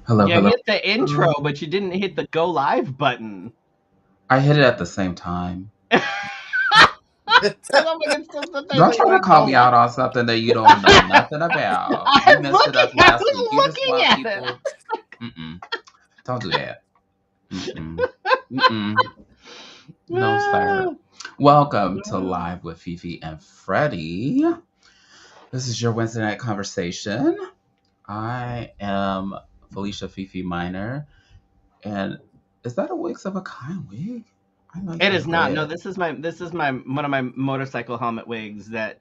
Hello, You hello. hit the intro, but you didn't hit the go live button. I hit it at the same time. I love when it's still sometimes Don't I try to like call don't me look. out on something that you don't know nothing about. You I'm messed it looking. up I last week. was You just looking want at it. people. Mm-mm. Don't do that. Mm-mm. Mm-mm. No, sir. Welcome to Live with Fifi and Freddie. This is your Wednesday night conversation. I am Felicia Fifi Minor. And is that a Wigs of a Kind wig? I like It the is not. No, red. this is my one of my motorcycle helmet wigs that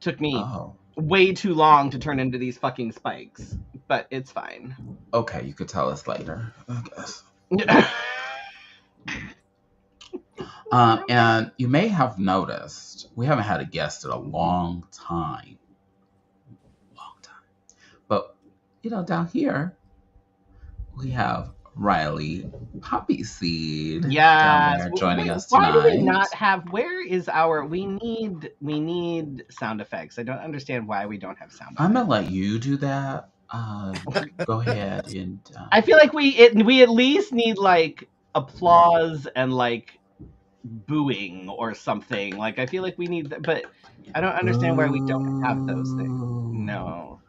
took me Oh. way too long to turn into these fucking spikes, but it's fine. Okay, you could tell us later, I guess. And you may have noticed we haven't had a guest in a long time. But, down here, we have Riley Poppyseed down Yes. there joining us Why do we tonight. not have? Where is our? We need sound effects. I don't understand why we don't have sound I'm going effects. to let you do that. Go ahead and. I feel like we at least need like applause and like booing or something. Like I feel like we need, but I don't understand why we don't have those things. Boo. No,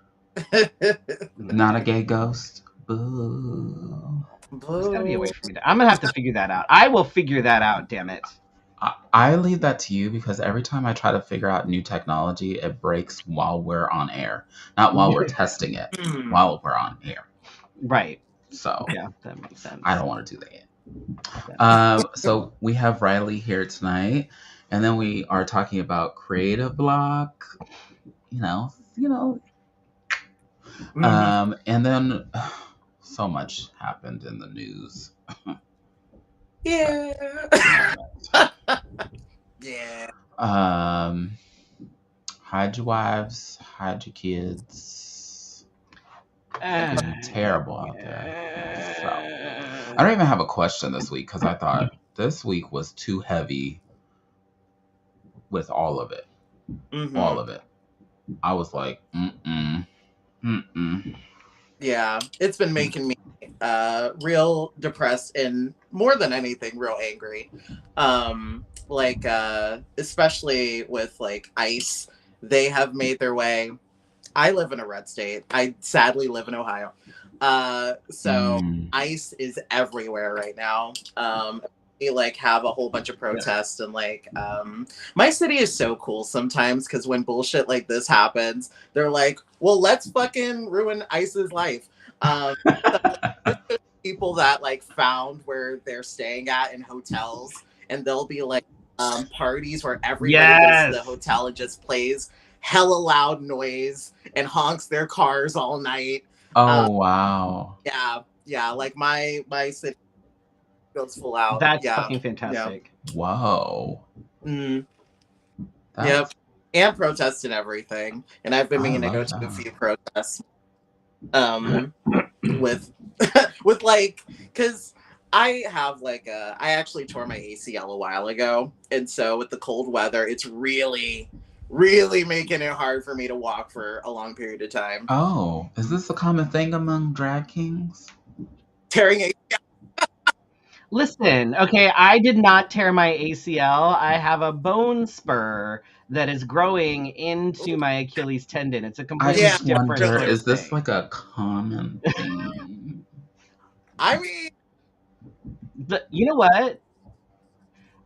Not a no. gay ghost. Boo. There's got to be a way Boo. for me to. I'm gonna have to figure that out. I will figure that out. Damn it. I leave that to you because every time I try to figure out new technology, it breaks while we're on air. Not while we're testing it, while we're on air. Right. So Yeah, that makes sense. I don't want to do that. So we have Riley here tonight, and then we are talking about creative block. And then so much happened in the news. Yeah. Yeah. Hide your wives, hide your kids. It's terrible out there. So I don't even have a question this week because I thought this week was too heavy with all of it. Mm-hmm. All of it. I was like, mm-mm. Yeah, it's been making me real depressed and more than anything, real angry. Especially with like ICE, they have made their way. I live in a red state. I sadly live in Ohio. So ICE is everywhere right now. We like have a whole bunch of protests and like my city is so cool sometimes because when bullshit like this happens, they're like, well, let's fucking ruin ICE's life. So people that like found where they're staying at in hotels, and there'll be like parties where everybody goes to the hotel and just plays hella loud noise and honks their cars all night. Oh wow. Yeah, like my city goes full out. That's yeah, fucking fantastic. Yeah. Whoa. Yep. And protests and everything. And I've been meaning to go to a few protests. With with like, because I have like I actually tore my ACL a while ago, and so with the cold weather, it's really making it hard for me to walk for a long period of time. Oh, is this a common thing among drag kings? Tearing ACL. Listen, okay, I did not tear my ACL. I have a bone spur that is growing into my Achilles tendon. It's a completely different sort of is this thing. like a common thing? I mean, you know what?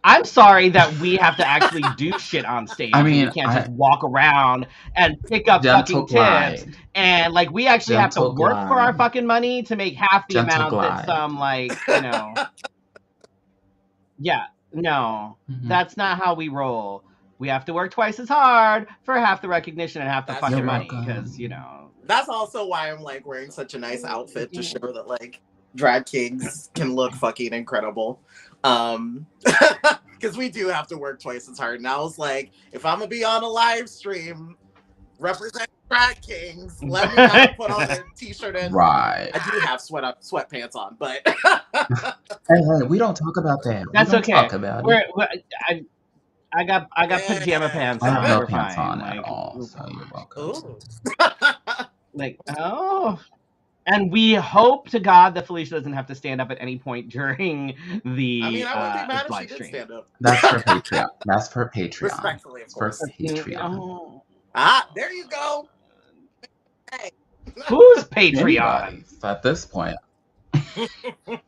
I'm sorry that we have to actually do shit on stage. I mean, we can't just walk around and pick up fucking tips. And like, we actually have to work for our fucking money to make half the amount that some like, yeah, no, that's not how we roll. We have to work twice as hard for half the recognition and half the fucking money because, That's also why I'm like wearing such a nice outfit to show that like drag kings can look fucking incredible. Because we do have to work twice as hard. And I was like, if I'm gonna be on a live stream representing drag kings, let me not put on a t-shirt and right. I do have sweatpants on, but hey, we don't talk about that. That's okay. Talk about it. I got pajama pants on. I have no pants on at all, so you're welcome. Like, oh. And we hope to God that Felicia doesn't have to stand up at any point during the I mean, I wouldn't be mad if she live did stream. stand up. That's for Patreon. That's for Patreon. Respectfully, of It's for course. Patreon. Oh. There you go. Hey. Who's Patreon? Anybody's at this point.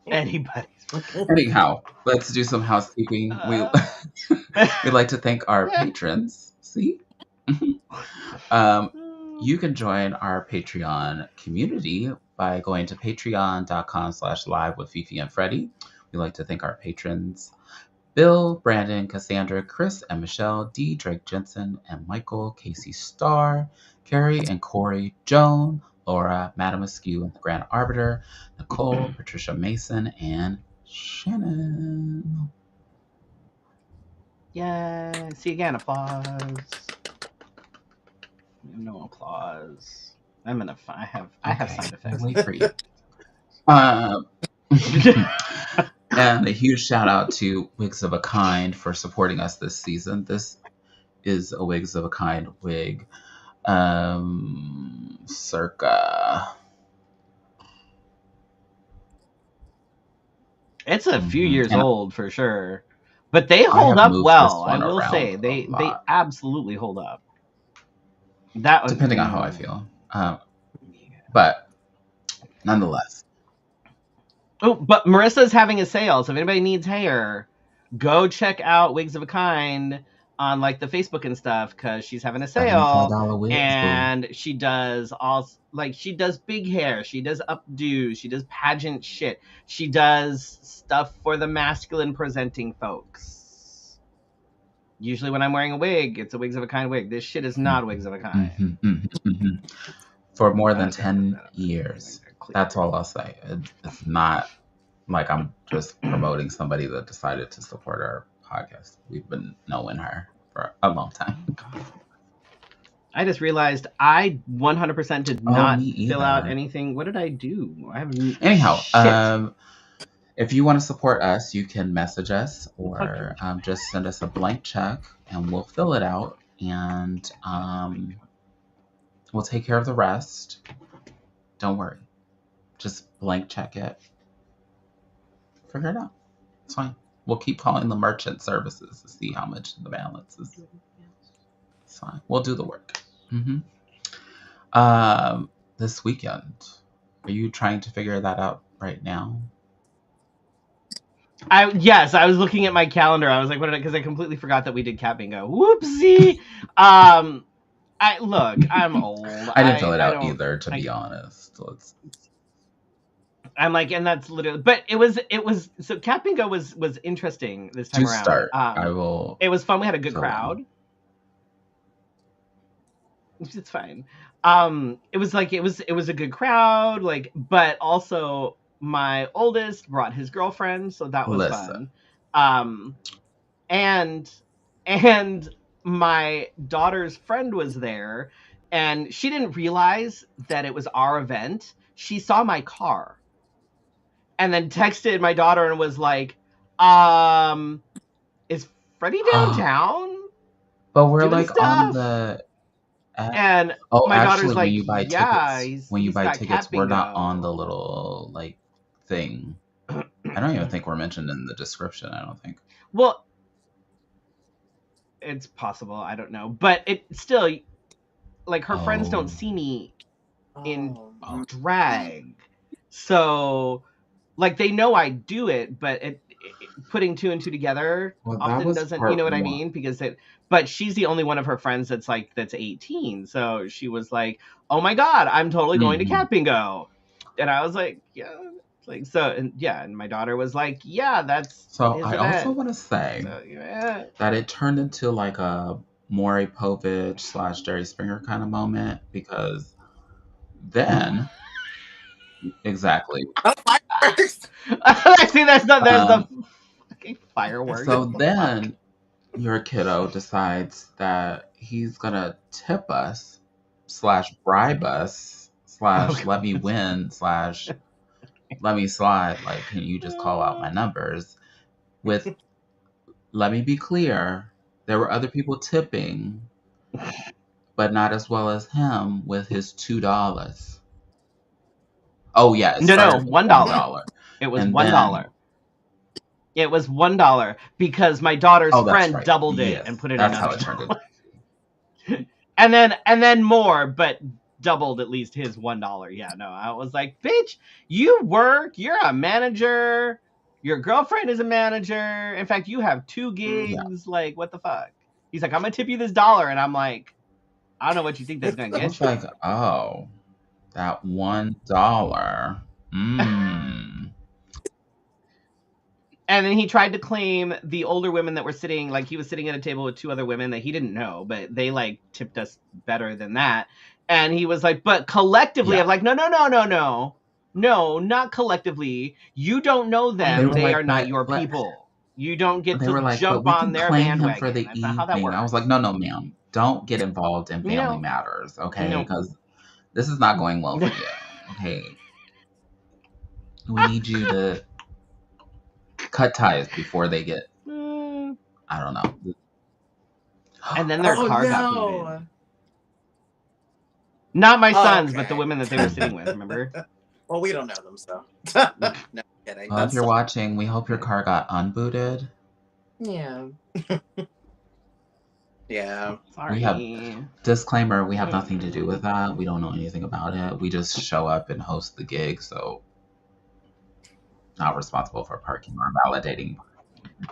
Anybody's. Anyhow, let's do some housekeeping. We like to thank our patrons. See? You can join our Patreon community by going to patreon.com/live with Fifi and Freddie. We like to thank our patrons: Bill, Brandon, Cassandra, Chris, and Michelle, D, Drake Jensen, and Michael, Casey Starr, Carrie and Corey, Joan, Laura, Madam Askew, and the Grand Arbiter, Nicole, Patricia Mason, and Shannon. Yeah. See you again. Applause. No applause. I'm gonna. I have sound effects. Wait for you. And a huge shout out to Wigs of a Kind for supporting us this season. This is a Wigs of a Kind wig, circa. It's a few years old for sure, but they hold up well. I will say they absolutely hold up. That was depending on how I feel, but nonetheless. Oh, but Marissa's having a sale, so if anybody needs hair, go check out Wigs of a Kind on like the Facebook and stuff, because she's having a sale. Wigs, and she does all she does big hair, she does updos, she does pageant shit, she does stuff for the masculine presenting folks. Usually when I'm wearing a wig, it's a Wigs of a Kind wig. This shit is not Wigs of a Kind. For more than 10 years. That's all I'll say. It's not like I'm just promoting somebody that decided to support our podcast. We've been knowing her for a long time. I just realized I 100% did not fill out anything. What did I do? I haven't. Anyhow, if you want to support us, you can message us or just send us a blank check and we'll fill it out and we'll take care of the rest. Don't worry. Just blank check it. Figure it out. It's fine. We'll keep calling the merchant services to see how much the balance is. It's fine. We'll do the work. This weekend, are you trying to figure that out right now? Yes, I was looking at my calendar. I was like, what did I? Because I completely forgot that we did cat bingo. Whoopsie. I'm old. I didn't fill it out either, to be honest. I'm like, and that's literally, but it was so cat bingo was interesting this time around. Start, I will. It was fun. We had a good crowd. It's fine. It was a good crowd, but also my oldest brought his girlfriend, so that was fun. And my daughter's friend was there, and she didn't realize that it was our event. She saw my car and then texted my daughter and was like, is Freddie downtown? But we're like on the and my daughter's like, when you buy tickets, we're not on the little thing. I don't even think we're mentioned in the description. I don't think. Well, it's possible. I don't know, but it still her friends don't see me in drag, so they know I do it, but putting two and two together often doesn't. You know what I mean? Because but she's the only one of her friends that's 18. So she was like, "Oh my God, I'm totally going to cat bingo," and I was like, "Yeah." And my daughter was like, "Yeah, that's." So I also want to say that it turned into a Maury Povich / Jerry Springer kind of moment, because then exactly. I see that's the fucking fireworks. So then your kiddo decides that he's gonna tip us / bribe us / let me win / let me slide. Can you just call out my numbers? Let me be clear, there were other people tipping, but not as well as him with his $2. Oh yeah, it No, started with $1. It was and $1. It was $1 because my daughter's that's friend right. doubled it Yes, and put in that's how another it turned dollar. into. and then more, but doubled at least his $1. Yeah, no, I was like, bitch, you work, you're a manager, your girlfriend is a manager. In fact, you have 2 gigs. Like, what the fuck? He's like, I'm gonna tip you this $1, and I'm like, I don't know what you think that's gonna I get was you. like, oh, that $1. And then he tried to claim the older women that were sitting, like he was sitting at a table with 2 other women that he didn't know, but they like tipped us better than that. And he was like, but collectively, I'm like, no, not collectively. You don't know them. They like, are not your people. You don't get they to were like, but jump we on can their claim him for bandwagon. the That's not how that evening. works. I was like, no, ma'am, don't get involved in family matters, okay? Because this is not going well for you, okay? We need you to cut ties before they get, I don't know. And then their car got booted. Not my sons, but the women that they were sitting with, remember? Well, we don't know them, so. No kidding. Well, if you're watching, we hope your car got unbooted. Yeah. Yeah. Sorry. We have disclaimer, we have nothing to do with that. We don't know anything about it. We just show up and host the gig, so not responsible for parking or validating.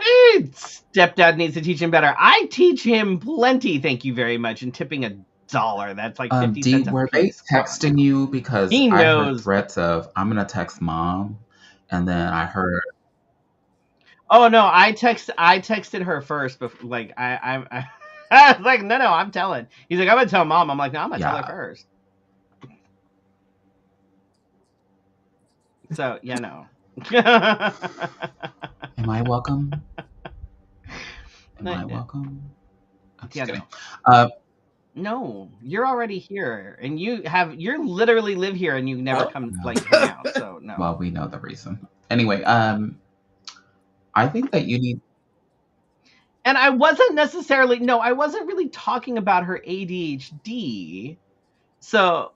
Stepdad needs to teach him better. I teach him plenty, thank you very much, and tipping $1. That's like 50 cents a were piece. They texting you? Because he I knows. heard threats of, I'm going to text mom, and then I heard... Oh, no, I texted her first, before, like, I was like, no, I'm telling. He's like, I'm going to tell mom. I'm like, no, I'm going to tell her first. So, yeah, no. Am I welcome? Am I welcome? I'm just kidding. No, you're already here, and you literally live here, and you never come like hang out. So no. Well, we know the reason. Anyway, I think that you need. And I wasn't really talking about her ADHD. So,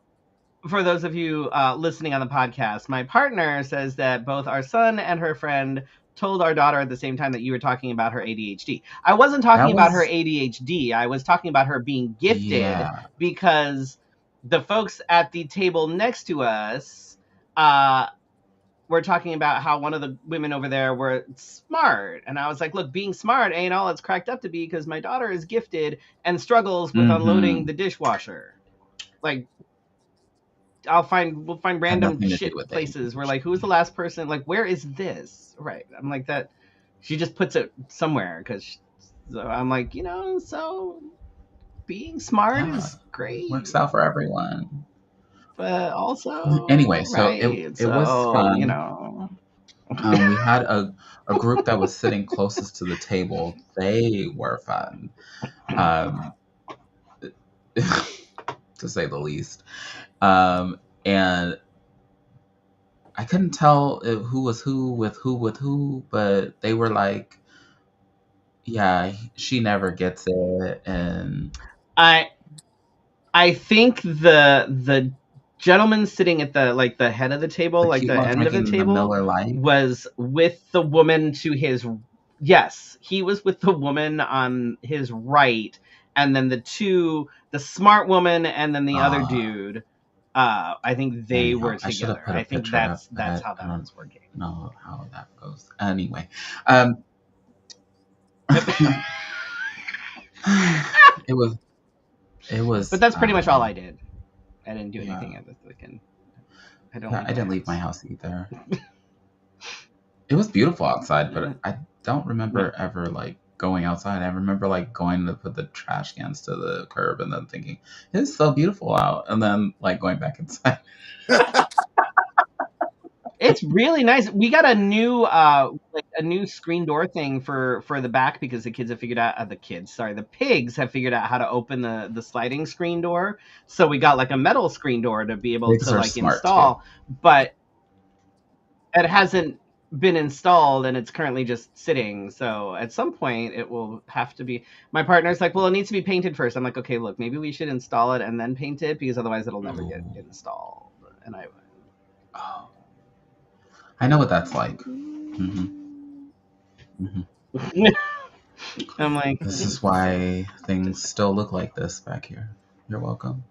for those of you listening on the podcast, my partner says that both our son and her friend told our daughter at the same time that you were talking about her ADHD. I wasn't talking about her ADHD. I was talking about her being gifted because the folks at the table next to us were talking about how one of the women over there were smart. And I was like, look, being smart ain't all it's cracked up to be because my daughter is gifted and struggles with unloading the dishwasher. Like, we'll find random shit places where like, who's the last person? Like, where is this? Right. I'm like that. She just puts it somewhere because I'm like, so being smart is great. Works out for everyone. But also, anyway, so it was fun. We had a group that was sitting closest to the table. They were fun, to say the least. And I couldn't tell who was who with who, but they were like, yeah, she never gets it. And I think the gentleman sitting at the head of the table, like the end of the table, was with the woman to his. Yes, he was with the woman on his right, and then the smart woman, and then the other dude. I think they were together. I think that's how that was working. No, how that goes. Anyway, it was. But that's pretty much all I did. I didn't do anything at the freaking. I didn't leave my house either. It was beautiful outside, but I don't remember ever like going outside. I remember like going to put the trash cans to the curb and then thinking it's so beautiful out, and then like going back inside. It's really nice. We got a new screen door thing for the back because the kids have figured out the pigs have figured out how to open the sliding screen door. So we got like a metal screen door to be able to like install, but it hasn't been installed and it's currently just sitting. So at some point it will have to be. My partner's like, well, it needs to be painted first. I'm like, okay, look, maybe we should install it and then paint it because otherwise it'll never get installed. And I I know what that's like. I'm like, this is why things still look like this back here. You're welcome.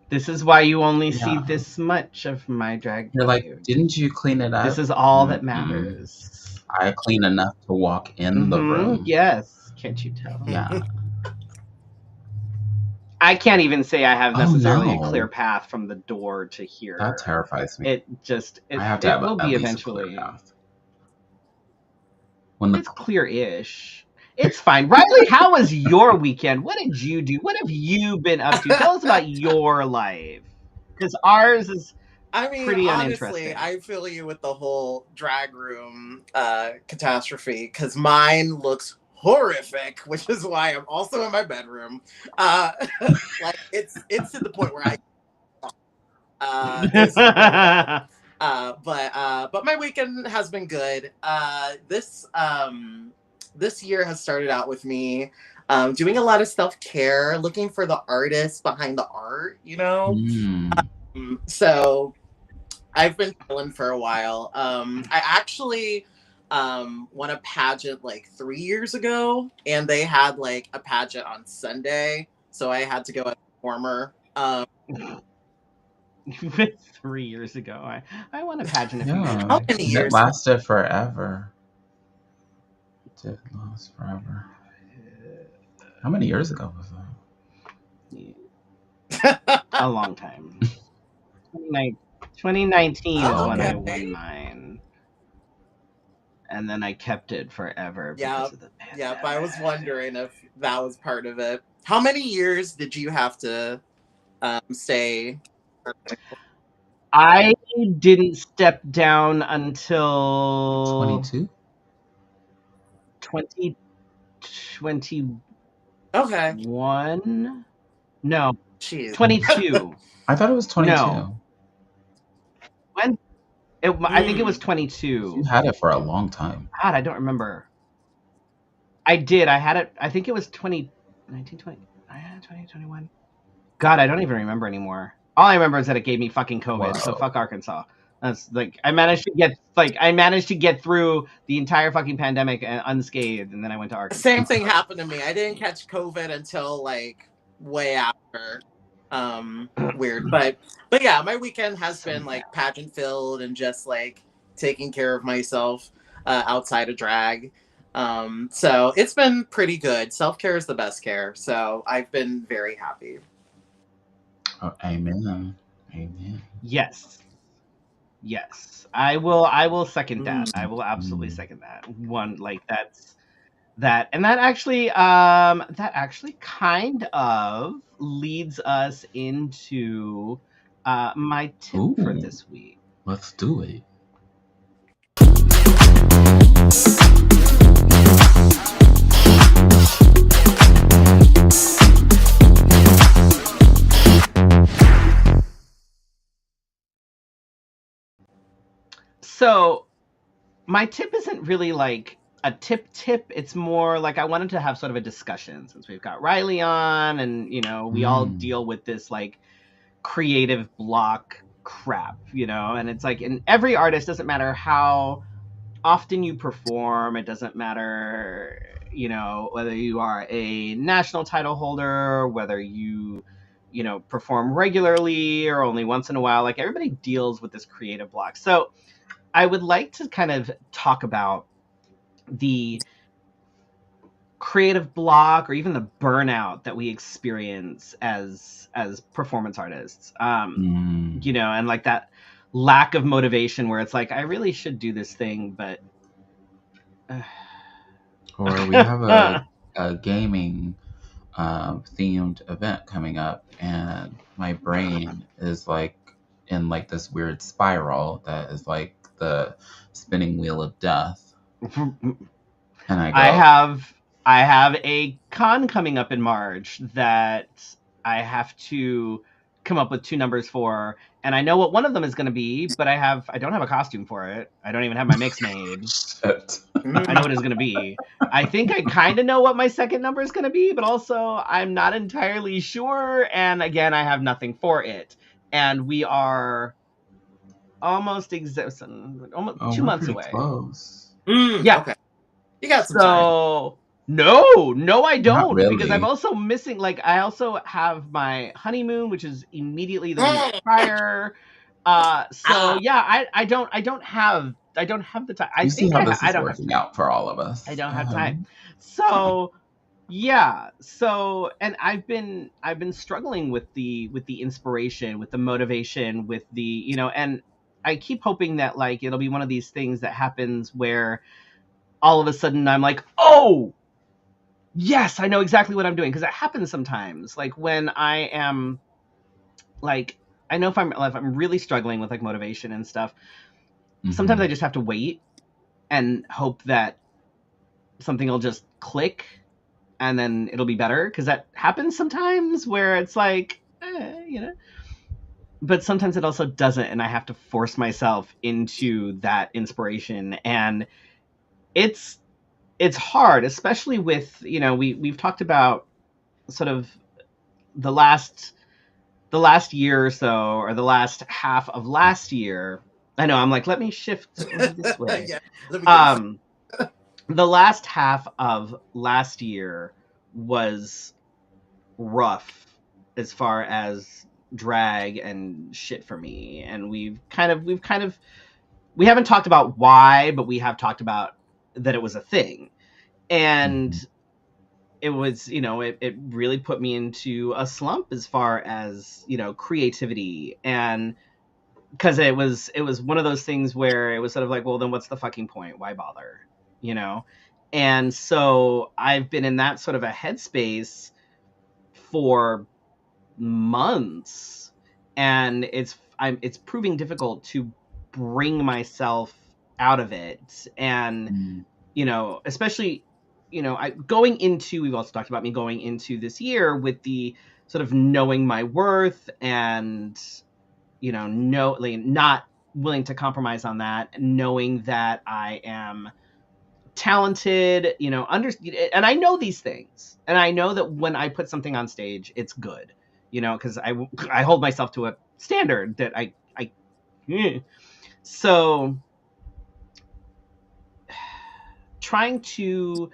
This is why you only see this much of my drag. You're like, didn't you clean it up? This is all that matters. I clean enough to walk in the room. Yes. Can't you tell? Yeah. I can't even say I have necessarily a clear path from the door to here. That terrifies me. It I have to have will at be least eventually. A clear path. It's clear-ish. It's fine. Riley, how was your weekend? What did you do? What have you been up to? Tell us about your life. Because ours is pretty honestly, I feel you with the whole drag room catastrophe, because mine looks horrific, which is why I'm also in my bedroom. Like it's to the point where but my weekend has been good. This year has started out with me doing a lot of self-care, looking for the artist behind the art, you know? So I've been chilling for a while. I actually won a pageant like 3 years ago, and they had like a pageant on Sunday, so I had to go as a performer. 3 years ago, I won a pageant. How many years? It lasted forever. It did last forever. How many years ago was that? A long time. 2019 is when I won mine. And then I kept it forever because of the pandemic. Yep, I was wondering if that was part of it. How many years did you have to stay? I didn't step down until 2021. Okay. No. Jeez. 22. I thought it was 22. No. When? I think it was 22. You had it for a long time. God, I don't remember. I did. I had it. I think it was 2020. I had 2021. God, I don't even remember anymore. All I remember is that it gave me fucking COVID. Whoa. So fuck Arkansas. That's like I managed to get through the entire fucking pandemic unscathed, and then I went to Arkansas. Same thing happened to me. I didn't catch COVID until like way after. Weird, but yeah, my weekend has been like pageant filled and just like taking care of myself outside of drag. So it's been pretty good. Self-care is the best care. So I've been very happy. Oh, amen. Amen. Yes. I will second that. I will absolutely second that. One, like that, and that actually kind of leads us into my tip for this week. Let's do it. So my tip isn't really like a tip. It's more like I wanted to have sort of a discussion since we've got Riley on, and you know we all deal with this like creative block crap, you know, and it's like in every artist, doesn't matter how often you perform, it doesn't matter, you know, whether you are a national title holder, whether you know perform regularly or only once in a while, like everybody deals with this creative block. So I would like to kind of talk about the creative block or even the burnout that we experience as performance artists, you know, and like that lack of motivation where it's like, I really should do this thing, but or we have a gaming themed event coming up, and my brain is like in like this weird spiral that is like the spinning wheel of death. And I have a con coming up in March that I have to come up with 2 numbers for, and I know what one of them is going to be, but I don't have a costume for it. I don't even have my mix made. I know what it's going to be. I think I kind of know what my second number is going to be, but also I'm not entirely sure. And again, I have nothing for it. and we are almost 2 months pretty away. close. Yeah. Okay. You got some time. No, I don't. really. Because I'm also missing, like, I also have my honeymoon, which is immediately the week prior. Yeah, I don't have the time. You see how this is working out for all of us. I don't have time. So yeah. So, and I've been struggling with the inspiration, with the motivation, with the, and I keep hoping that, like, it'll be one of these things that happens where all of a sudden I'm like, oh, yes, I know exactly what I'm doing. Because it happens sometimes. Like, when I am, like, I know if I'm really struggling with, like, motivation and stuff, sometimes I just have to wait and hope that something will just click and then it'll be better. Because that happens sometimes where it's like, but sometimes it also doesn't. And I have to force myself into that inspiration. And it's hard, especially with, we've talked about sort of the last year or so, or the last half of last year. I know, I'm like, let me shift this way. The last half of last year was rough as far as drag and shit for me. And we haven't talked about why, but we have talked about that it was a thing. And it was, it really put me into a slump as far as, creativity. And because it was one of those things where it was sort of like, well, then what's the fucking point? Why bother? And so I've been in that sort of a headspace for months, and it's proving difficult to bring myself out of it. And especially, we've also talked about me going into this year with the sort of knowing my worth, and not willing to compromise on that, knowing that I am talented, and I know these things, and I know that when I put something on stage, it's good, because I hold myself to a standard that I so trying to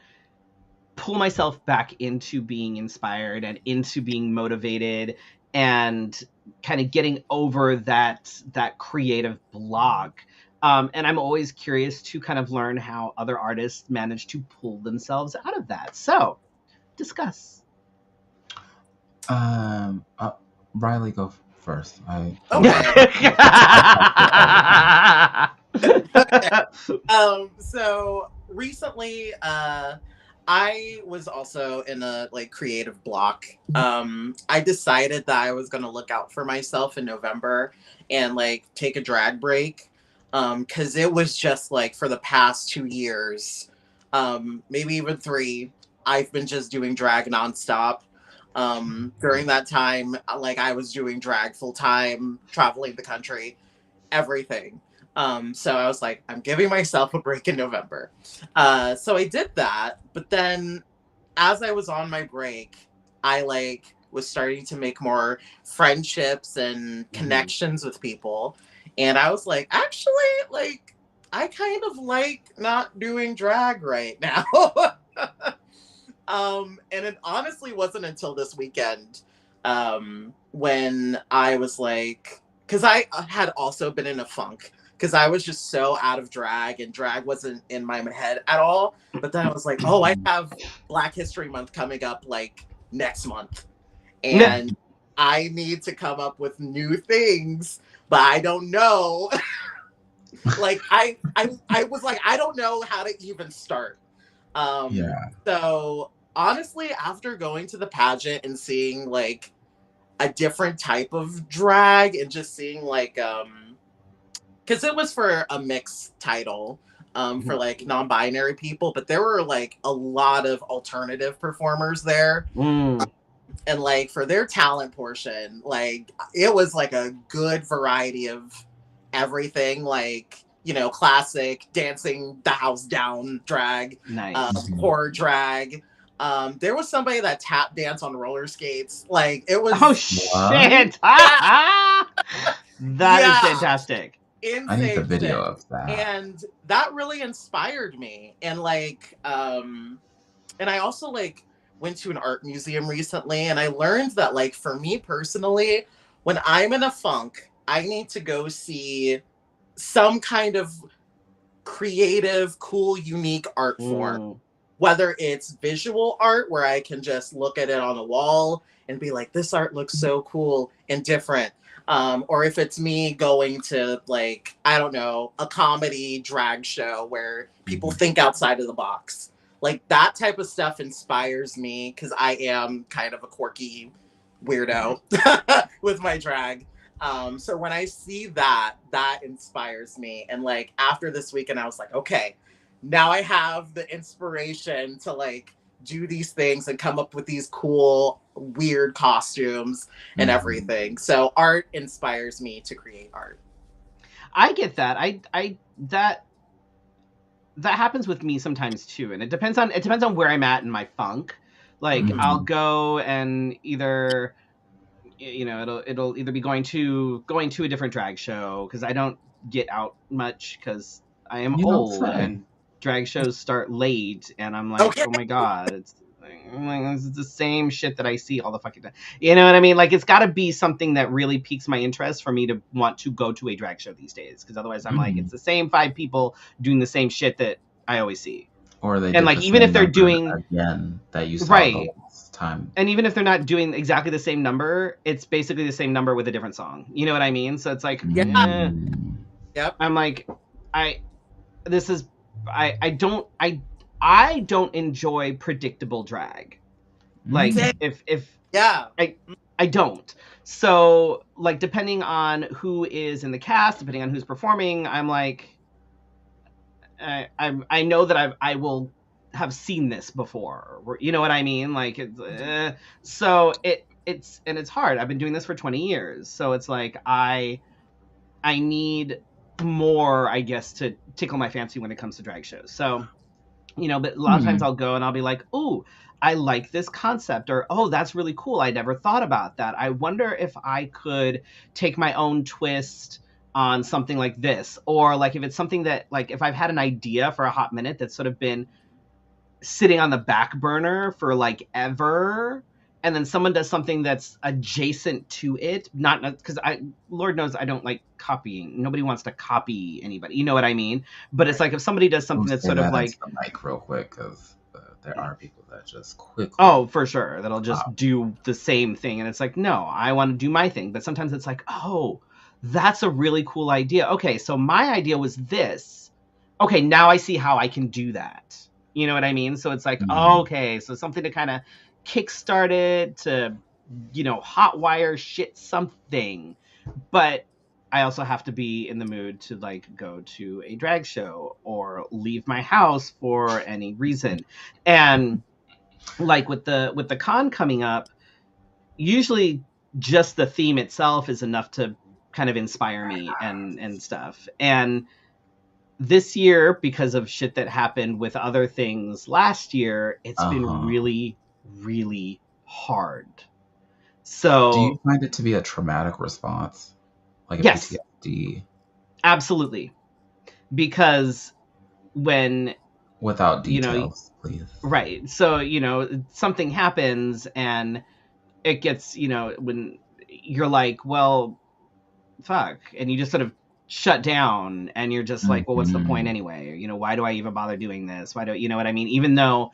pull myself back into being inspired and into being motivated, and kind of getting over that creative block. And I'm always curious to kind of learn how other artists manage to pull themselves out of that. So, discuss. Riley, go first. So recently, I was also in a creative block. I decided that I was going to look out for myself in November and take a drag break. Cause it was just for the past 2 years, maybe even 3, I've been just doing drag nonstop. During that time, I was doing drag full time, traveling the country, everything. So I was like, I'm giving myself a break in November. So I did that, but then as I was on my break, I was starting to make more friendships and connections with people. And I was like, actually, I kind of like not doing drag right now. And it honestly wasn't until this weekend, when I was because I had also been in a funk, because I was just so out of drag, and drag wasn't in my head at all. But then I was like, oh, I have Black History Month coming up next month, and I need to come up with new things, but I don't know. I was like, I don't know how to even start. So honestly, after going to the pageant and seeing a different type of drag, and just seeing because it was for a mixed title, for non-binary people, but there were a lot of alternative performers there. And for their talent portion, it was a good variety of everything, classic dancing the house down drag, nice. Horror drag, There was somebody that tap danced on roller skates. Like, it was... Oh, shit! That is fantastic. Insane. I need the video of that. And that really inspired me. And like, and I also like went to an art museum recently, and I learned that, like, for me personally, when I'm in a funk, I need to go see some kind of creative, cool, unique art form. Whether it's visual art where I can just look at it on a wall and be like, this art looks so cool and different. Or if it's me going to, like, I don't know, a comedy drag show where people think outside of the box. Like, that type of stuff inspires me because I am kind of a quirky weirdo with my drag. So when I see that, that inspires me. And like, after this weekend, I was like, okay, now I have the inspiration to like do these things and come up with these cool, weird costumes and everything. So art inspires me to create art. I get that. That happens with me sometimes too, and it depends on where I'm at in my funk. Like, I'll go and either, you know, it'll either be going to a different drag show because I don't get out much because I am old and drag shows start late, and I'm like, oh my god, it's the same shit that I see all the fucking time. You know what I mean? Like, it's got to be something that really piques my interest for me to want to go to a drag show these days, because otherwise I'm like, it's the same 5 people doing the same shit that I always see. Or they and like, even if they're doing again that you saw the last time, and even if they're not doing exactly the same number, it's basically the same number with a different song. You know what I mean? So it's like, I'm like, I don't enjoy predictable drag. Like, I don't. So like, depending on who is in the cast, depending on who's performing, I'm like, I know that I will have seen this before. You know what I mean? Like, so it's hard. I've been doing this for 20 years, so it's like I need more, I guess, to tickle my fancy when it comes to drag shows. So, you know, but a lot of times I'll go and I'll be like, ooh, I like this concept, or, oh, that's really cool, I never thought about that. I wonder if I could take my own twist on something like this. Or like, if it's something that, like, if I've had an idea for a hot minute that's sort of been sitting on the back burner for like ever, and then someone does something that's adjacent to it, not because Lord knows I don't like copying. Nobody wants to copy anybody. You know what I mean? But it's like, if somebody does something that's sort of like, the mic real quick, because there are people that just quickly. Oh, for sure, that'll just do the same thing, and it's like, no, I want to do my thing. But sometimes it's like, oh, that's a really cool idea. Okay, so my idea was this. Okay, now I see how I can do that. You know what I mean? So it's like, okay, so something to kind of kickstart it, to, you know, hot wire shit something. But I also have to be in the mood to like go to a drag show or leave my house for any reason. And like with the con coming up, usually just the theme itself is enough to kind of inspire me and stuff. And this year, because of shit that happened with other things last year, it's been really, really hard. So do you find it to be a traumatic response? Like a PTSD? Absolutely. Because when... Without details, please. Right. So, you know, something happens and it gets, you know, when you're like, well, fuck. And you just sort of shut down, and you're just like, well, what's the point anyway? Or, you know, why do I even bother doing this? Why do you know what I mean? Even though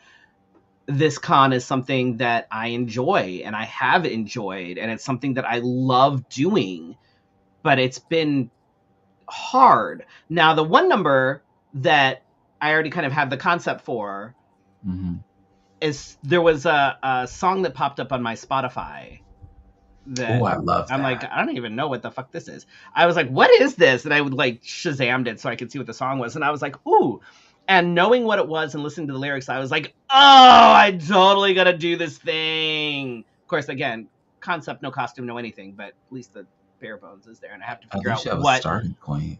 this con is something that I enjoy and I have enjoyed, and it's something that I love doing, but it's been hard. Now, the one number that I already kind of have the concept for is, there was a song that popped up on my Spotify. Oh, I love that. I'm like, I don't even know what the fuck this is. I was like, what is this? And I would like Shazammed it so I could see what the song was. And I was like, ooh. And knowing what it was and listening to the lyrics, I was like, oh, I totally gotta do this thing. Of course, again, concept, no costume, no anything, but at least the bare bones is there, and I have to figure out what starting point.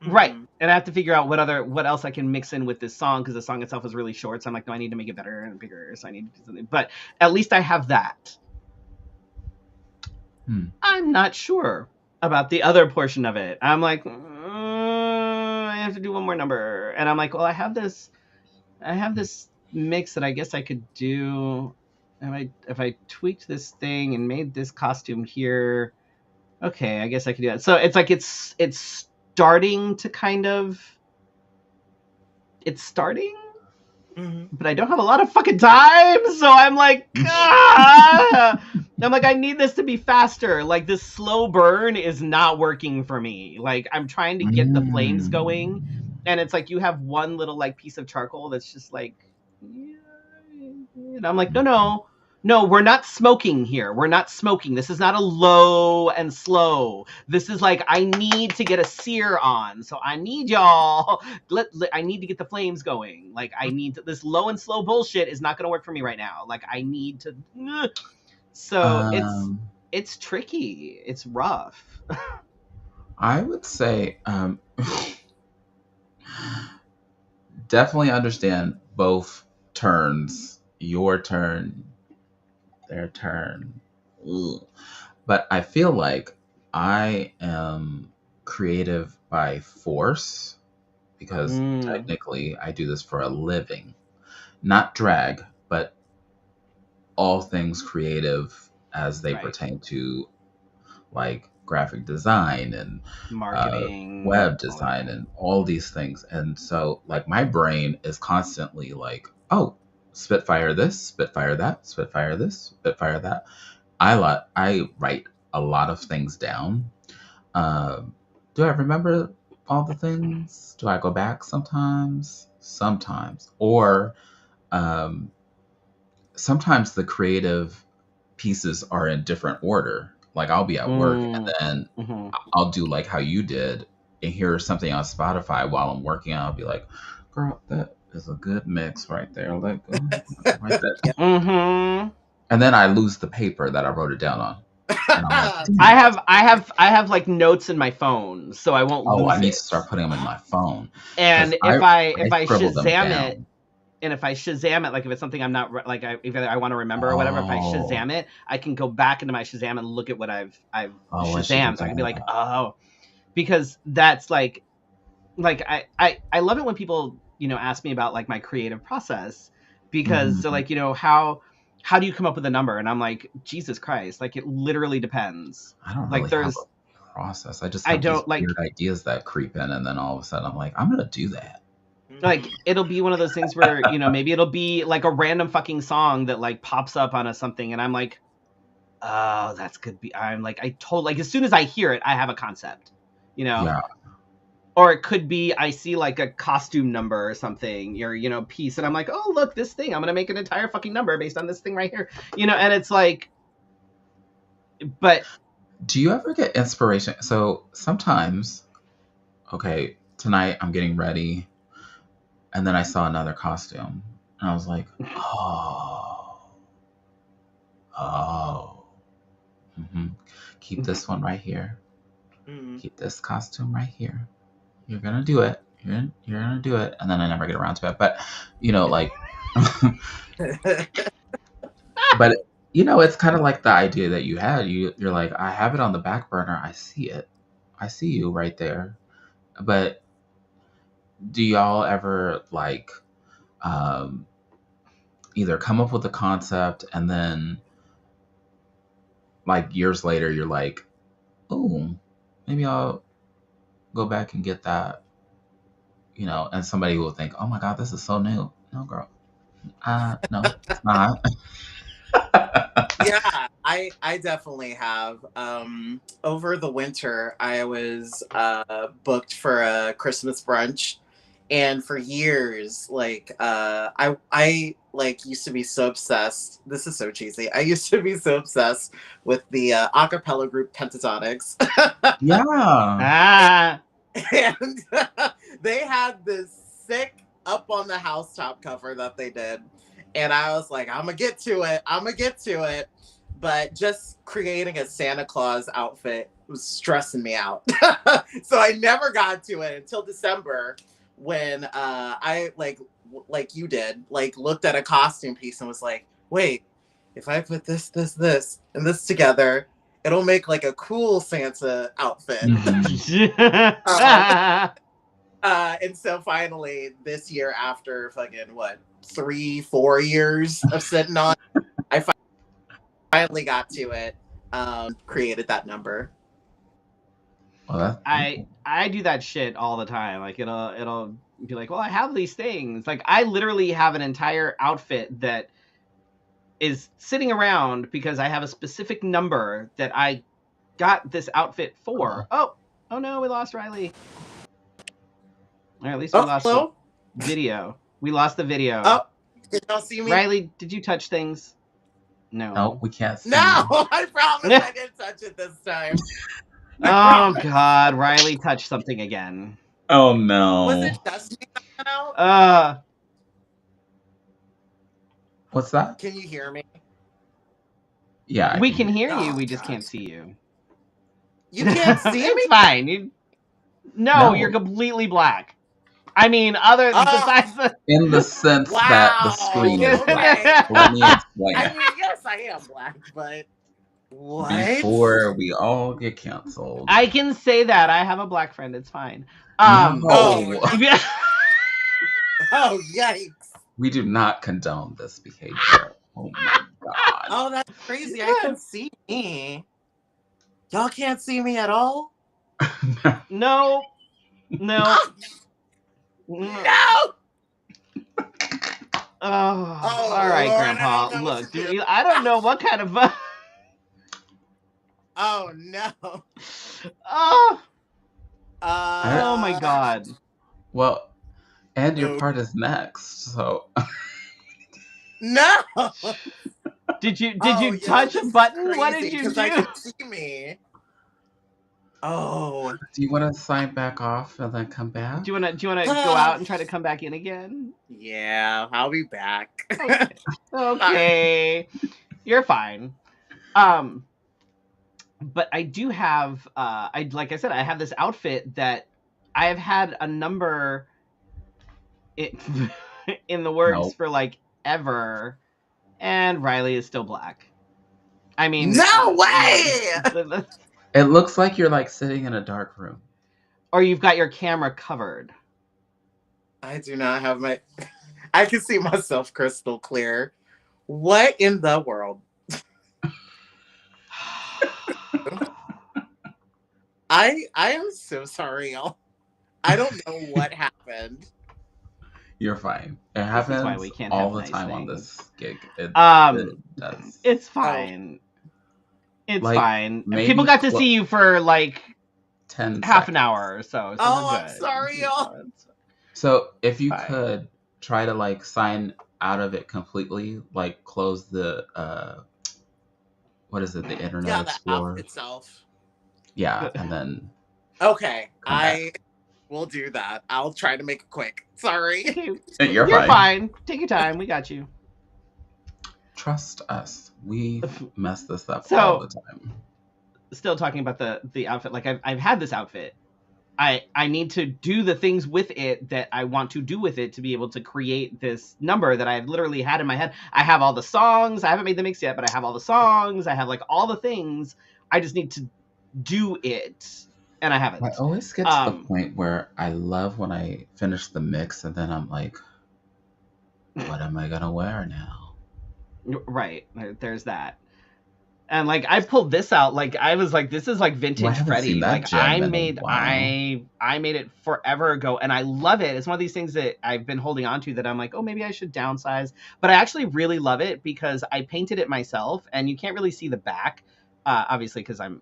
Right. And I have to figure out what else I can mix in with this song, because the song itself is really short. So I'm like, no, I need to make it better and bigger. So I need to do something. But at least I have that. I'm not sure about the other portion of it. I'm like, I have to do one more number. And I'm like, well, I have this mix that I guess I could do. If I tweaked this thing and made this costume here, okay, I guess I could do that. So it's like it's starting to kind of but I don't have a lot of fucking time, so I'm like, I'm like, I need this to be faster. Like, this slow burn is not working for me. Like, I'm trying to get the flames going, and it's like you have one little like piece of charcoal that's just like, and I'm like, no, we're not smoking here. We're not smoking. This is not a low and slow. This is like, I need to get a sear on. So I need y'all. I need to get the flames going. Like, I need to, this low and slow bullshit is not going to work for me right now. Like, I need to. So it's tricky. It's rough. I would say definitely understand both turns. Your turn, their turn. Ugh. But I feel like I am creative by force, because technically I do this for a living. Not drag, but all things creative as they pertain to like graphic design and marketing, web design, and all these things. And so like my brain is constantly like, oh, spitfire this, spitfire that, spitfire this, spitfire that. I write a lot of things down. Do I remember all the things? Do I go back sometimes? Sometimes. Or sometimes the creative pieces are in different order. Like I'll be at work and then I'll do like how you did and hear something on Spotify while I'm working. I'll be like, girl, that is a good mix right there. Like, like that. And then I lose the paper that I wrote it down on. And I'm like, I have like notes in my phone, so I won't lose it. I need to start putting them in my phone. And if I Shazam it, and if I Shazam it, like if it's something I'm not like if I want to remember or whatever, if I Shazam it, I can go back into my Shazam and look at what I've Shazammed. So I can be like, because that's like I love it when people ask me about like my creative process, because they're like, how do you come up with a number? And I'm like, Jesus Christ, like it literally depends. I don't really have a process. I just have these weird ideas that creep in, and then all of a sudden I'm like, I'm gonna do that. Like it'll be one of those things where maybe it'll be like a random fucking song that like pops up on something, and I'm like, oh, that's good. I'm like, as soon as I hear it, I have a concept, Yeah. Or it could be I see like a costume number or something, or piece, and I'm like, oh look, this thing, I'm gonna make an entire fucking number based on this thing right here, and it's like, but do you ever get inspiration? So sometimes, okay, tonight I'm getting ready, and then I saw another costume, and I was like, keep this one right here. Keep this costume right here. You're gonna do it. You're gonna do it. And then I never get around to it. But like, but it's kind of like the idea that you had. You're like, I have it on the back burner. I see it. I see you right there. But do y'all ever like either come up with a concept and then like years later you're like, oh, maybe I'll go back and get that, and somebody will think, oh my God, this is so new. No, girl. No, it's not. Yeah, I definitely have. Over the winter, I was booked for a Christmas brunch, and for years, like I like used to be so obsessed. This is so cheesy. I used to be so obsessed with the a cappella group Pentatonics. Yeah. And they had this sick Up on the Housetop cover that they did. And I was like, I'm gonna get to it. But just creating a Santa Claus outfit was stressing me out. So I never got to it until December when I like you did, like looked at a costume piece and was like, wait, if I put this, and this together, it'll make like a cool Santa outfit. And so finally this year, after fucking 3-4 years of sitting on, I finally got to it, created that number. Well, I do that shit all the time. Like it'll be like, well, I have these things. Like I literally have an entire outfit that is sitting around because I have a specific number that I got this outfit for. Oh no, we lost Riley. Or at least we lost the video. We lost the video. Oh, did y'all see me? Riley, did you touch things? No, we can't see. No, I promise I didn't touch it this time. Oh God, Riley touched something again. Oh no. Was it just me now? What's that? Can you hear me? Yeah, we can hear you. We just can't see you. You can't see me? It's fine. No, you're completely black. I mean, besides the... In the sense that the screen is black. Let me explain. I mean, yes, I am black, but what? Before we all get canceled. I can say that. I have a black friend. It's fine. Oh, yikes. We do not condone this behavior. Oh my God. Oh, that's crazy. I can see me. Y'all can't see me at all? No. No! Oh, all right, Lord, Grandpa. Look, dude, I don't know what kind of... Oh, no. Oh my God. Well, and your part is next, so... No! Did you touch a button? What did you do? I can see me. Oh. Do you want to sign back off and then come back? Do you want to go out and try to come back in again? Yeah, I'll be back. Okay. You're fine. But I do have like I said, I have this outfit that I have had a number in the works for like ever, and Riley is still black. I mean, no way! It looks like you're like sitting in a dark room. Or you've got your camera covered. I do not have my... I can see myself crystal clear. What in the world? I am so sorry, y'all. I don't know what happened. You're fine. It happens why we can't all have the nice time on things. this gig. It does. It's fine. It's like, fine. People got to see you for like 10 half seconds. an hour or so. I'm sorry, y'all. So if you could try to like sign out of it completely, like close the what is it, the Internet Explorer? The app itself. Yeah, and then okay, I will do that. I'll try to make it quick. Sorry. You're fine. Take your time. We got you. Trust us. We mess this up all the time. Still talking about the outfit. Like I've had this outfit. I need to do the things with it that I want to do with it to be able to create this number that I've literally had in my head. I have all the songs. I haven't made the mix yet, but I have all the songs. I have like all the things. I just need to do it, and I haven't. I always get to the point where I love when I finish the mix, and then I'm like, what am I gonna wear now? Right. There's that. And like I pulled this out, like I was like, this is like vintage Freddy. Like I made it forever ago, and I love it. It's one of these things that I've been holding on to that I'm like, oh, maybe I should downsize. But I actually really love it because I painted it myself, and you can't really see the back, obviously, because I'm,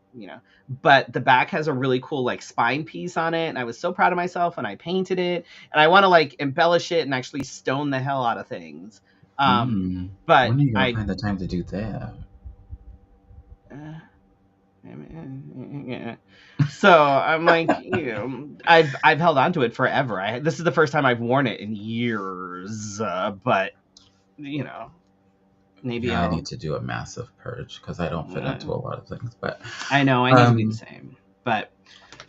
but the back has a really cool like spine piece on it, and I was so proud of myself, and I painted it, and I want to like embellish it and actually stone the hell out of things. But when are you gonna find the time to do that? So I'm like, I've held on to it forever. This is the first time I've worn it in years, but maybe I need to do a massive purge because I don't fit into a lot of things. But I know I need to do the same. But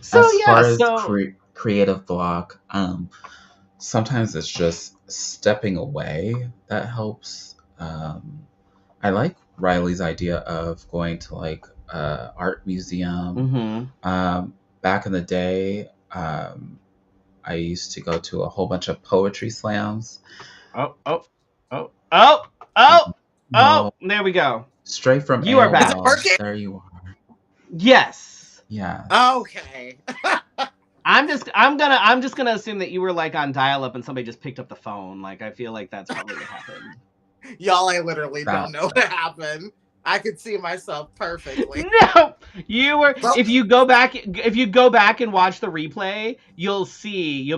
as far as creative block, sometimes it's just stepping away that helps. I like Riley's idea of going to like art museum. Back in the day, I used to go to a whole bunch of poetry slams. Oh! There we go. Straight from you are back. There you are. Yes. Yeah. Okay. I'm just gonna assume that you were like on dial-up and somebody just picked up the phone. Like I feel like that's probably what happened. Y'all, I literally don't know what happened. I could see myself perfectly. No, you were. If you go back and watch the replay, you'll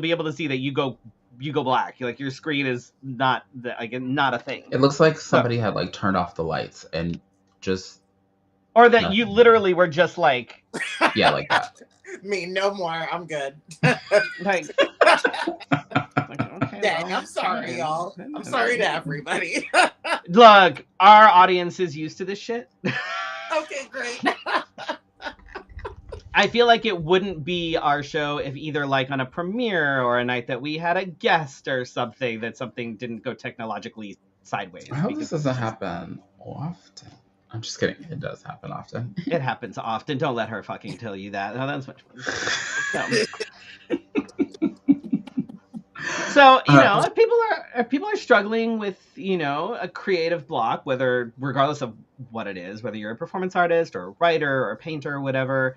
be able to see that you go black. Like your screen is not a thing. It looks like somebody had like turned off the lights and just, or that you literally were just like, yeah, like that. Me, no more. I'm good. Like, okay, dang, I'm sorry, y'all. I'm sorry to everybody. Look, our audience is used to this shit. Okay, great. I feel like it wouldn't be our show if either like on a premiere or a night that we had a guest or something that something didn't go technologically sideways. I hope this doesn't happen often. I'm just kidding. It does happen often. It happens often. Don't let her fucking tell you that. No, that's much fun. So, you know, if people are struggling with, you know, a creative block, regardless of what it is, whether you're a performance artist or a writer or a painter or whatever,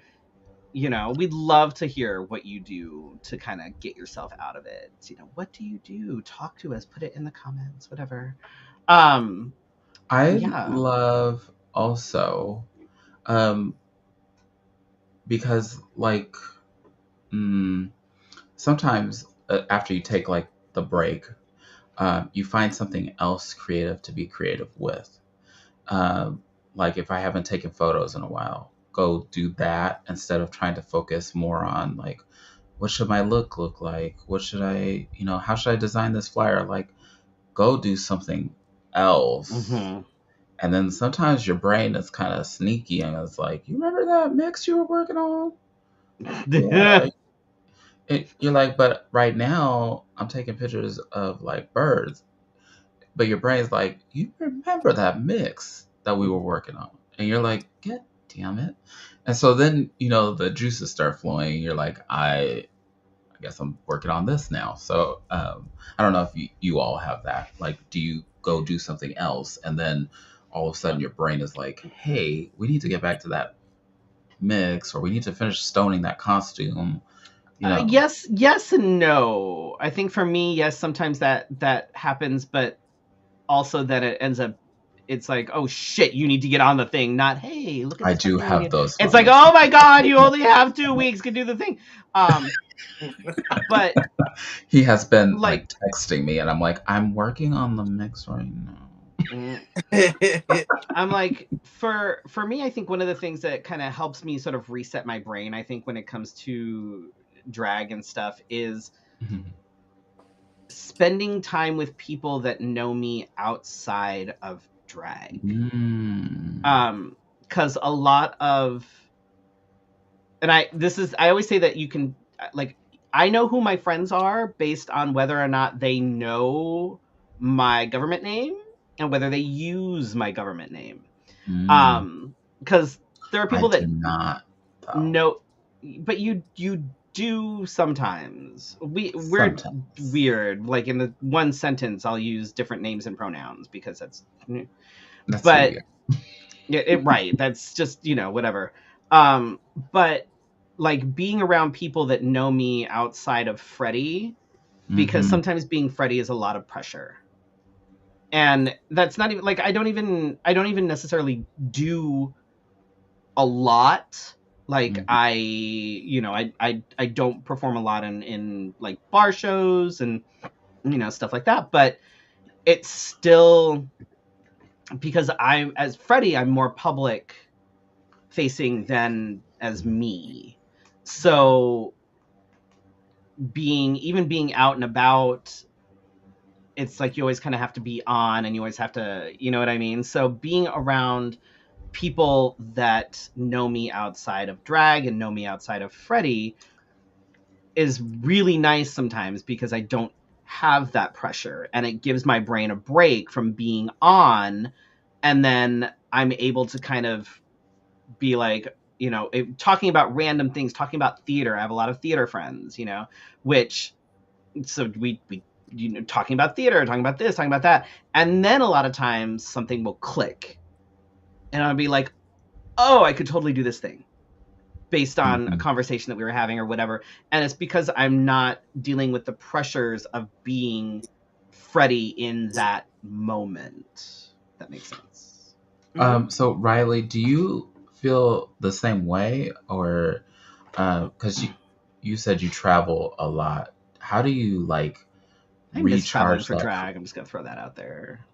you know, we'd love to hear what you do to kind of get yourself out of it. You know, what do you do? Talk to us. Put it in the comments, whatever. I love also, because like, sometimes after you take like the break, you find something else creative to be creative with. Like if I haven't taken photos in a while, go do that instead of trying to focus more on like, what should my look like? What should I, you know, how should I design this flyer? Like, go do something else. And then sometimes your brain is kind of sneaky and it's like, you remember that mix you were working on? Yeah. You're like, but right now I'm taking pictures of like birds. But your brain's like, you remember that mix that we were working on? And you're like, God damn it. And so then, you know, the juices start flowing. You're like, I guess I'm working on this now. So I don't know if you all have that. Like, do you go do something else and then all of a sudden your brain is like, hey, we need to get back to that mix, or we need to finish stoning that costume. You know? Yes and no. I think for me, yes, sometimes that happens, but also that it ends up, it's like, oh shit, you need to get on the thing, not hey, look at I do have those. It's like, oh my god, you only have 2 weeks to do the thing. But he has been like texting me and I'm like, I'm working on the mix right now. I'm like, for me, I think one of the things that kind of helps me sort of reset my brain, I think when it comes to drag and stuff, is spending time with people that know me outside of drag. Because a lot of, and I always say that you can, like, I know who my friends are based on whether or not they know my government name and whether they use my government name. Because there are people that not know, but you do sometimes. We're weird. Like in the one sentence, I'll use different names and pronouns because that's but right. That's just, you know, whatever. But like being around people that know me outside of Freddie, because sometimes being Freddie is a lot of pressure. And that's not even like, I don't even necessarily do a lot. Like I don't perform a lot in like bar shows and, you know, stuff like that. But it's still, because as Freddie, I'm more public facing than as me. So being out and about it's like you always kind of have to be on, and you always have to, you know what I mean? So being around people that know me outside of drag and know me outside of Freddie is really nice sometimes, because I don't have that pressure, and it gives my brain a break from being on, and then I'm able to kind of be like, you know, talking about random things, talking about theater. I have a lot of theater friends, you know, which, so we you know, talking about theater, talking about this, talking about that, and then a lot of times something will click, and I'll be like, oh, I could totally do this thing based on a conversation that we were having or whatever. And it's because I'm not dealing with the pressures of being Freddie in that moment. That makes sense. So Riley, do you feel the same way, or because you said you travel a lot? How do you like I miss traveling recharge for that? drag. I'm just gonna throw that out there.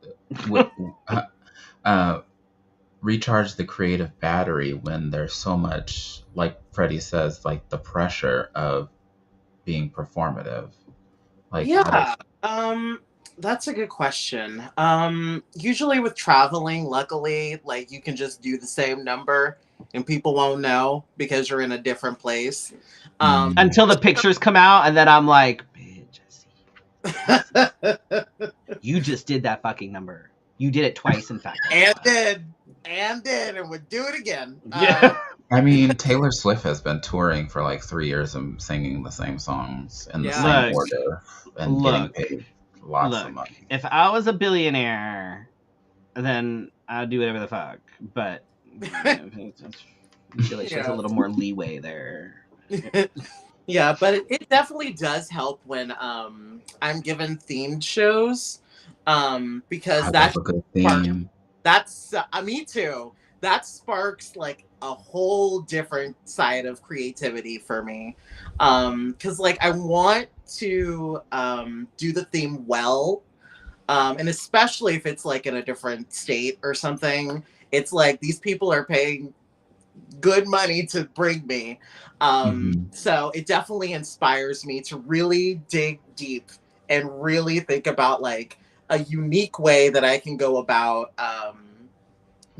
Recharge the creative battery when there's so much, like Freddie says, like the pressure of being performative. Like, Yeah. That's a good question. Usually with traveling, luckily, like you can just do the same number and people won't know because you're in a different place. Until the pictures come out, and then I'm like, bitch, I see. You just did that fucking number. You did it twice, in fact. and would do it again. Yeah. I mean, Taylor Swift has been touring for like 3 years and singing the same songs in the same order and getting paid lots of money. If I was a billionaire, then I'd do whatever the fuck. But I feel like she has a little more leeway there. Yeah, but it definitely does help when I'm given themed shows, because that's a good theme. That's me too. That sparks like a whole different side of creativity for me, because like I want to do the theme well, and especially if it's like in a different state or something. It's like these people are paying good money to bring me. So it definitely inspires me to really dig deep and really think about like a unique way that I can go about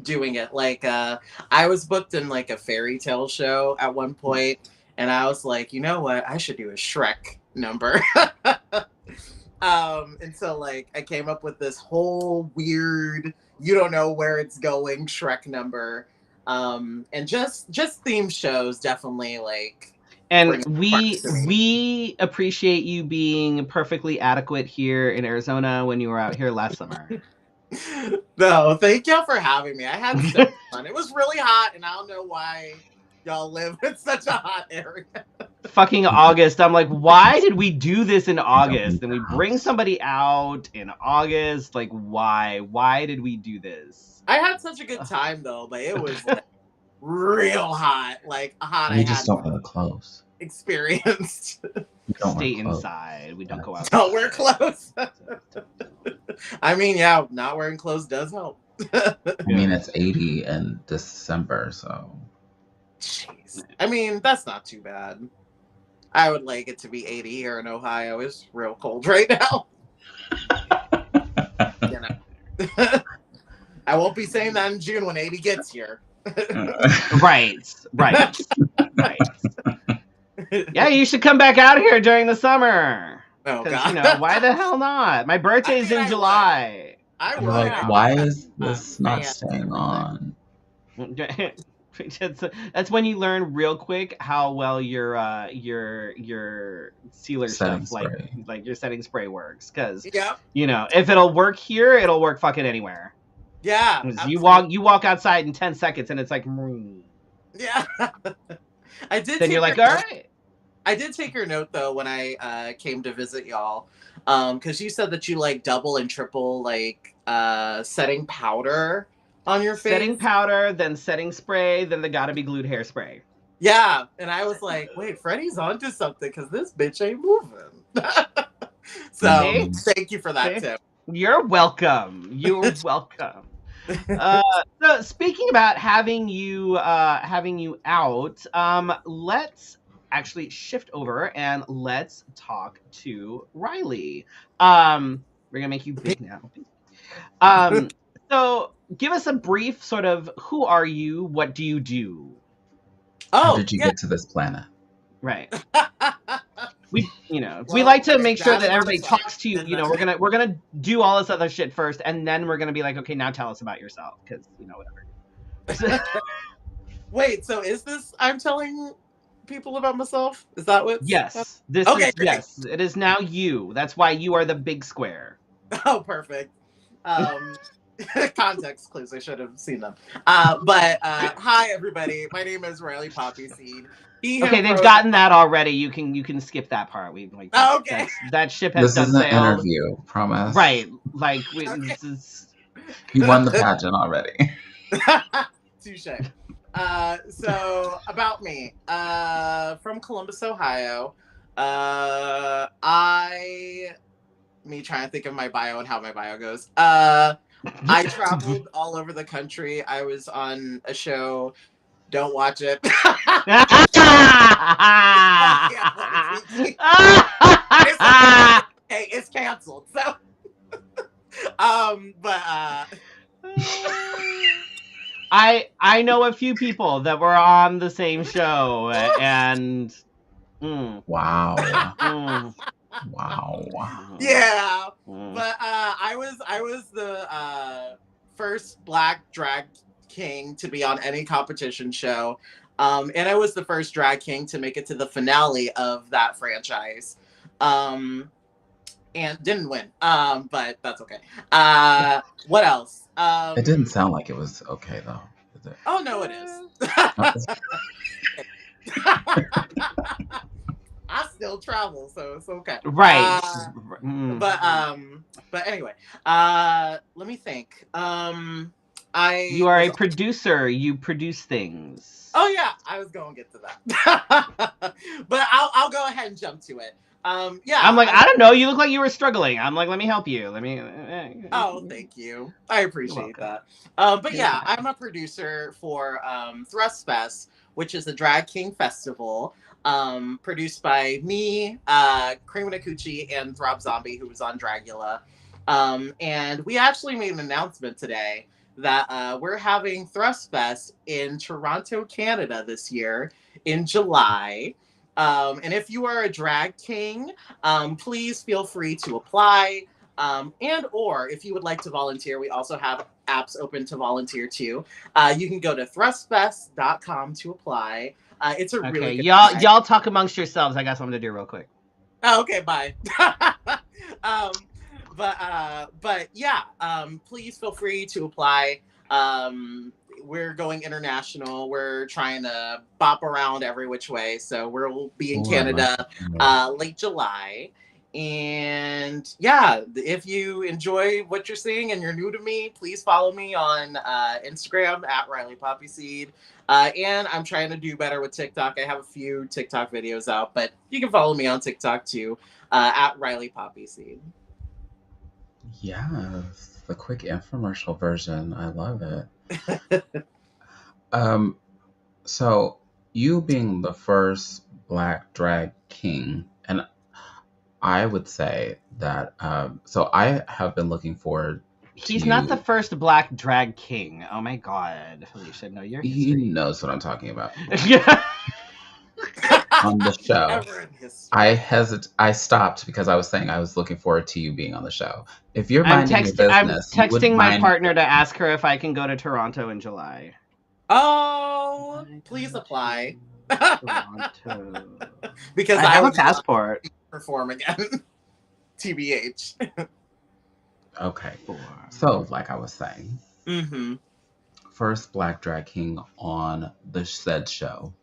doing it. Like I was booked in like a fairy tale show at one point, and I was like, you know what, I should do a Shrek number. And so like I came up with this whole weird, you don't know where it's going Shrek number. And just theme shows definitely like. And we appreciate you being perfectly adequate here in Arizona when you were out here last summer. No, thank y'all for having me. I had so much fun. It was really hot, and I don't know why y'all live in such a hot area. Fucking August. I'm like, why did we do this in August? And we bring somebody out in August. Like, why? Why did we do this? I had such a good time though, but it was like real hot. Like hot. We just don't wear clothes. Experienced. Stay inside. We don't go out. Don't wear clothes. I mean, yeah, not wearing clothes does help. I mean, it's 80 in December, so. Jeez. I mean, that's not too bad. I would like it to be 80 here in Ohio. It's real cold right now. You know. I won't be saying that in June when 80 gets here. Right. Yeah, you should come back out here during the summer. Oh God! You know, why the hell not? My birthday's in July. I You're like, why is this not staying on? That's when you learn real quick how well your sealer setting stuff, like your setting spray works. Because yep. You know, if it'll work here, it'll work fucking anywhere. Yeah. You walk outside in 10 seconds and it's like, yeah. I did. Then you're like, all right. I did take your note though when I came to visit y'all, because you said that you like double and triple like setting powder on your face. Setting powder, then setting spray, then the gotta be glued hairspray. Yeah, and I was like, wait, Freddie's onto something because this bitch ain't moving. So thank you for that tip. You're welcome. You're welcome. So speaking about having you out, let's actually shift over and let's talk to Riley. We're gonna make you big now. So give us a brief sort of who are you? What do you do? How did you get to this planet? Right. We like to make sure that everybody talks to you. We're gonna do all this other shit first, and then we're gonna be like, okay, now tell us about yourself, because whatever. Wait, so is this I'm telling people about myself? Is that what? Yes. Yes. It is now you. That's why you are the big square. Oh, perfect. Context clues. I should have seen them. But hi everybody. My name is Riley Poppyseed. Okay, they've gotten that already. You can skip that part. We like okay. That ship has done sailed. This is an interview, promise. Right. Like you won the pageant already. Touche. So about me. From Columbus, Ohio. Me trying to think of my bio and how my bio goes. I traveled all over the country. I was on a show. Don't watch it. Hey, it's canceled. So, I know a few people that were on the same show, and wow. Wow. Yeah. But I was the first Black drag king to be on any competition show. And I was the first drag king to make it to the finale of that franchise. And didn't win. But that's okay. What else? It didn't sound like it was okay though. Oh no, it is. I still travel, so it's okay. Right. But anyway, let me think. You are a producer. You produce things. Oh yeah, I was going to get to that. But I'll go ahead and jump to it. Yeah. I'm like, I don't know. You look like you were struggling. I'm like, let me help you. Oh, thank you. I appreciate that. But yeah, I'm a producer for Thrust Fest, which is a drag king festival. Produced by me, Camp Wannakiki, and Throb Zombie, who was on Dragula. And we actually made an announcement today that we're having Thrust Fest in Toronto, Canada this year in July. And if you are a drag king, please feel free to apply. And or if you would like to volunteer, we also have apps open to volunteer too. You can go to thrustfest.com to apply. It's a really good y'all talk amongst yourselves. I got something to do real quick. Oh, okay, bye. But yeah, please feel free to apply. We're going international. We're trying to bop around every which way. So we'll be in Canada late July. And yeah, if you enjoy what you're seeing and you're new to me, please follow me on Instagram at Riley Poppyseed. And I'm trying to do better with TikTok. I have a few TikTok videos out, but you can follow me on TikTok too, at Riley Poppyseed. Yes, the quick infomercial version. I love it. So you being the first Black drag king, and I would say that, so I have been looking forward to He's not the first Black drag king. Oh my God. You should know your history. He knows what I'm talking about. On the show. I stopped because I was saying I was looking forward to you being on the show. If you're minding your business, I'm texting my partner to ask her if I can go to Toronto in July. Oh, please apply. Toronto. Because I have a passport. Perform again. TBH. Okay. So, like I was saying, first Black drag king on the said show.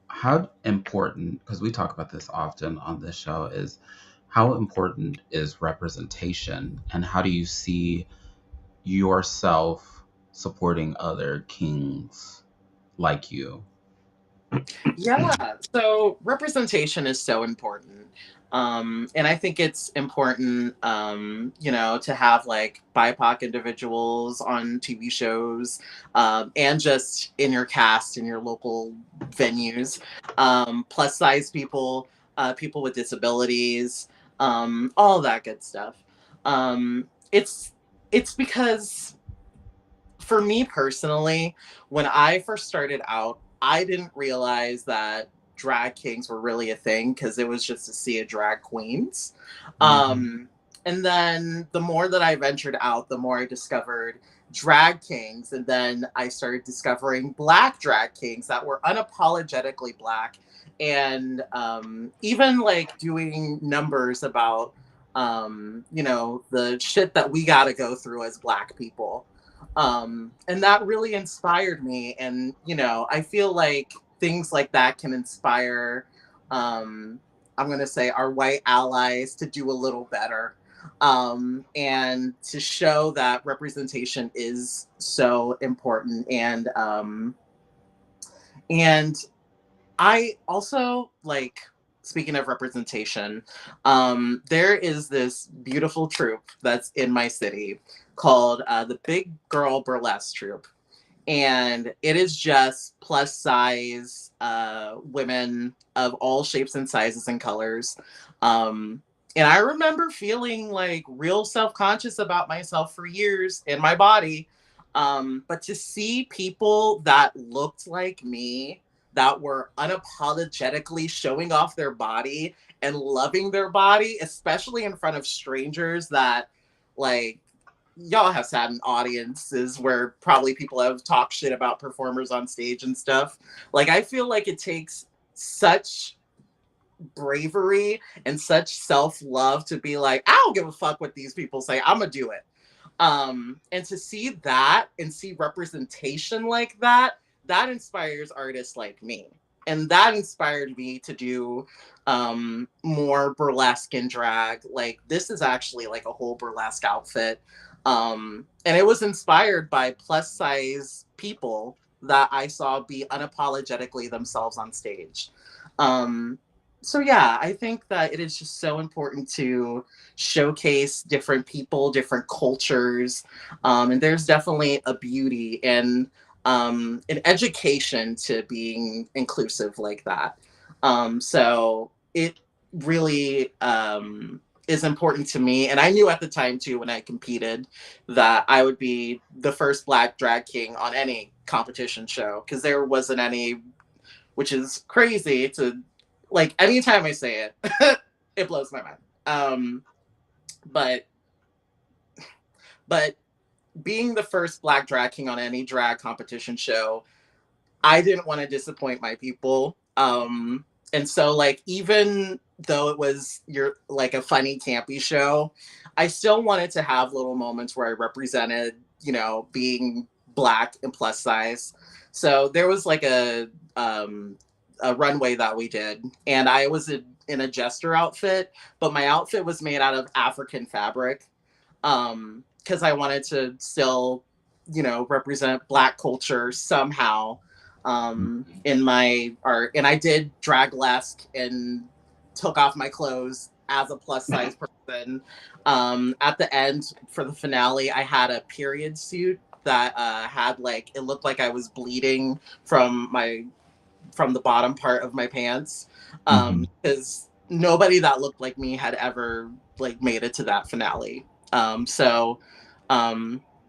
How important, because we talk about this often on this show, is how important is representation, and how do you see yourself supporting other kings like you? Yeah, so representation is so important. And I think it's important, to have like BIPOC individuals on TV shows, and just in your cast, in your local venues, plus size people, people with disabilities, all that good stuff. It's because for me personally, when I first started out, I didn't realize that drag kings were really a thing because it was just to see a drag queens. And then the more that I ventured out, the more I discovered drag kings. And then I started discovering Black drag kings that were unapologetically Black. And even like doing numbers about, the shit that we got to go through as Black people. And that really inspired me. And, I feel like things like that can inspire, I'm going to say, our white allies to do a little better. And to show that representation is so important. And I also, like, speaking of representation, there is this beautiful troupe that's in my city called the Big Girl Burlesque Troupe. And it is just plus size women of all shapes and sizes and colors. And I remember feeling like real self-conscious about myself for years in my body. But to see people that looked like me, that were unapologetically showing off their body and loving their body, especially in front of strangers that, like, y'all have sat in audiences where probably people have talked shit about performers on stage and stuff. Like, I feel like it takes such bravery and such self-love to be like, I don't give a fuck what these people say, I'm gonna do it. And to see that and see representation like that inspires artists like me. And that inspired me to do more burlesque and drag. Like, this is actually like a whole burlesque outfit. And it was inspired by plus size people that I saw be unapologetically themselves on stage. So yeah, I think that it is just so important to showcase different people, different cultures. And there's definitely a beauty and an education to being inclusive like that. So it really is important to me. And I knew at the time too, when I competed, that I would be the first Black drag king on any competition show, because there wasn't any, which is crazy to, like, anytime I say it, it blows my mind. But being the first Black drag king on any drag competition show, I didn't want to disappoint my people. And so, like, even though it was like a funny, campy show, I still wanted to have little moments where I represented, being Black and plus size. So there was like a runway that we did, and I was in a jester outfit, but my outfit was made out of African fabric, because I wanted to still, represent Black culture somehow in my art. And I did draglesque and took off my clothes as a plus size person. At the end, for the finale, I had a period suit that had, like, it looked like I was bleeding from the bottom part of my pants, because nobody that looked like me had ever, like, made it to that finale.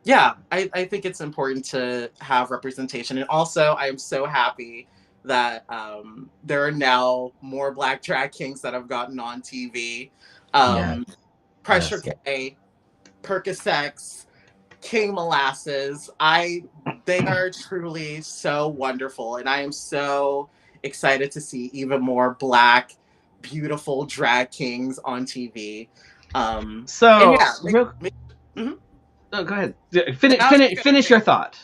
Yeah, I think it's important to have representation. And also, I am so happy that there are now more Black drag kings that have gotten on TV. Pressure K, Percocets, King Molasses. They are truly so wonderful, and I am so excited to see even more Black, beautiful drag kings on TV. Oh, go ahead. Finish your thought.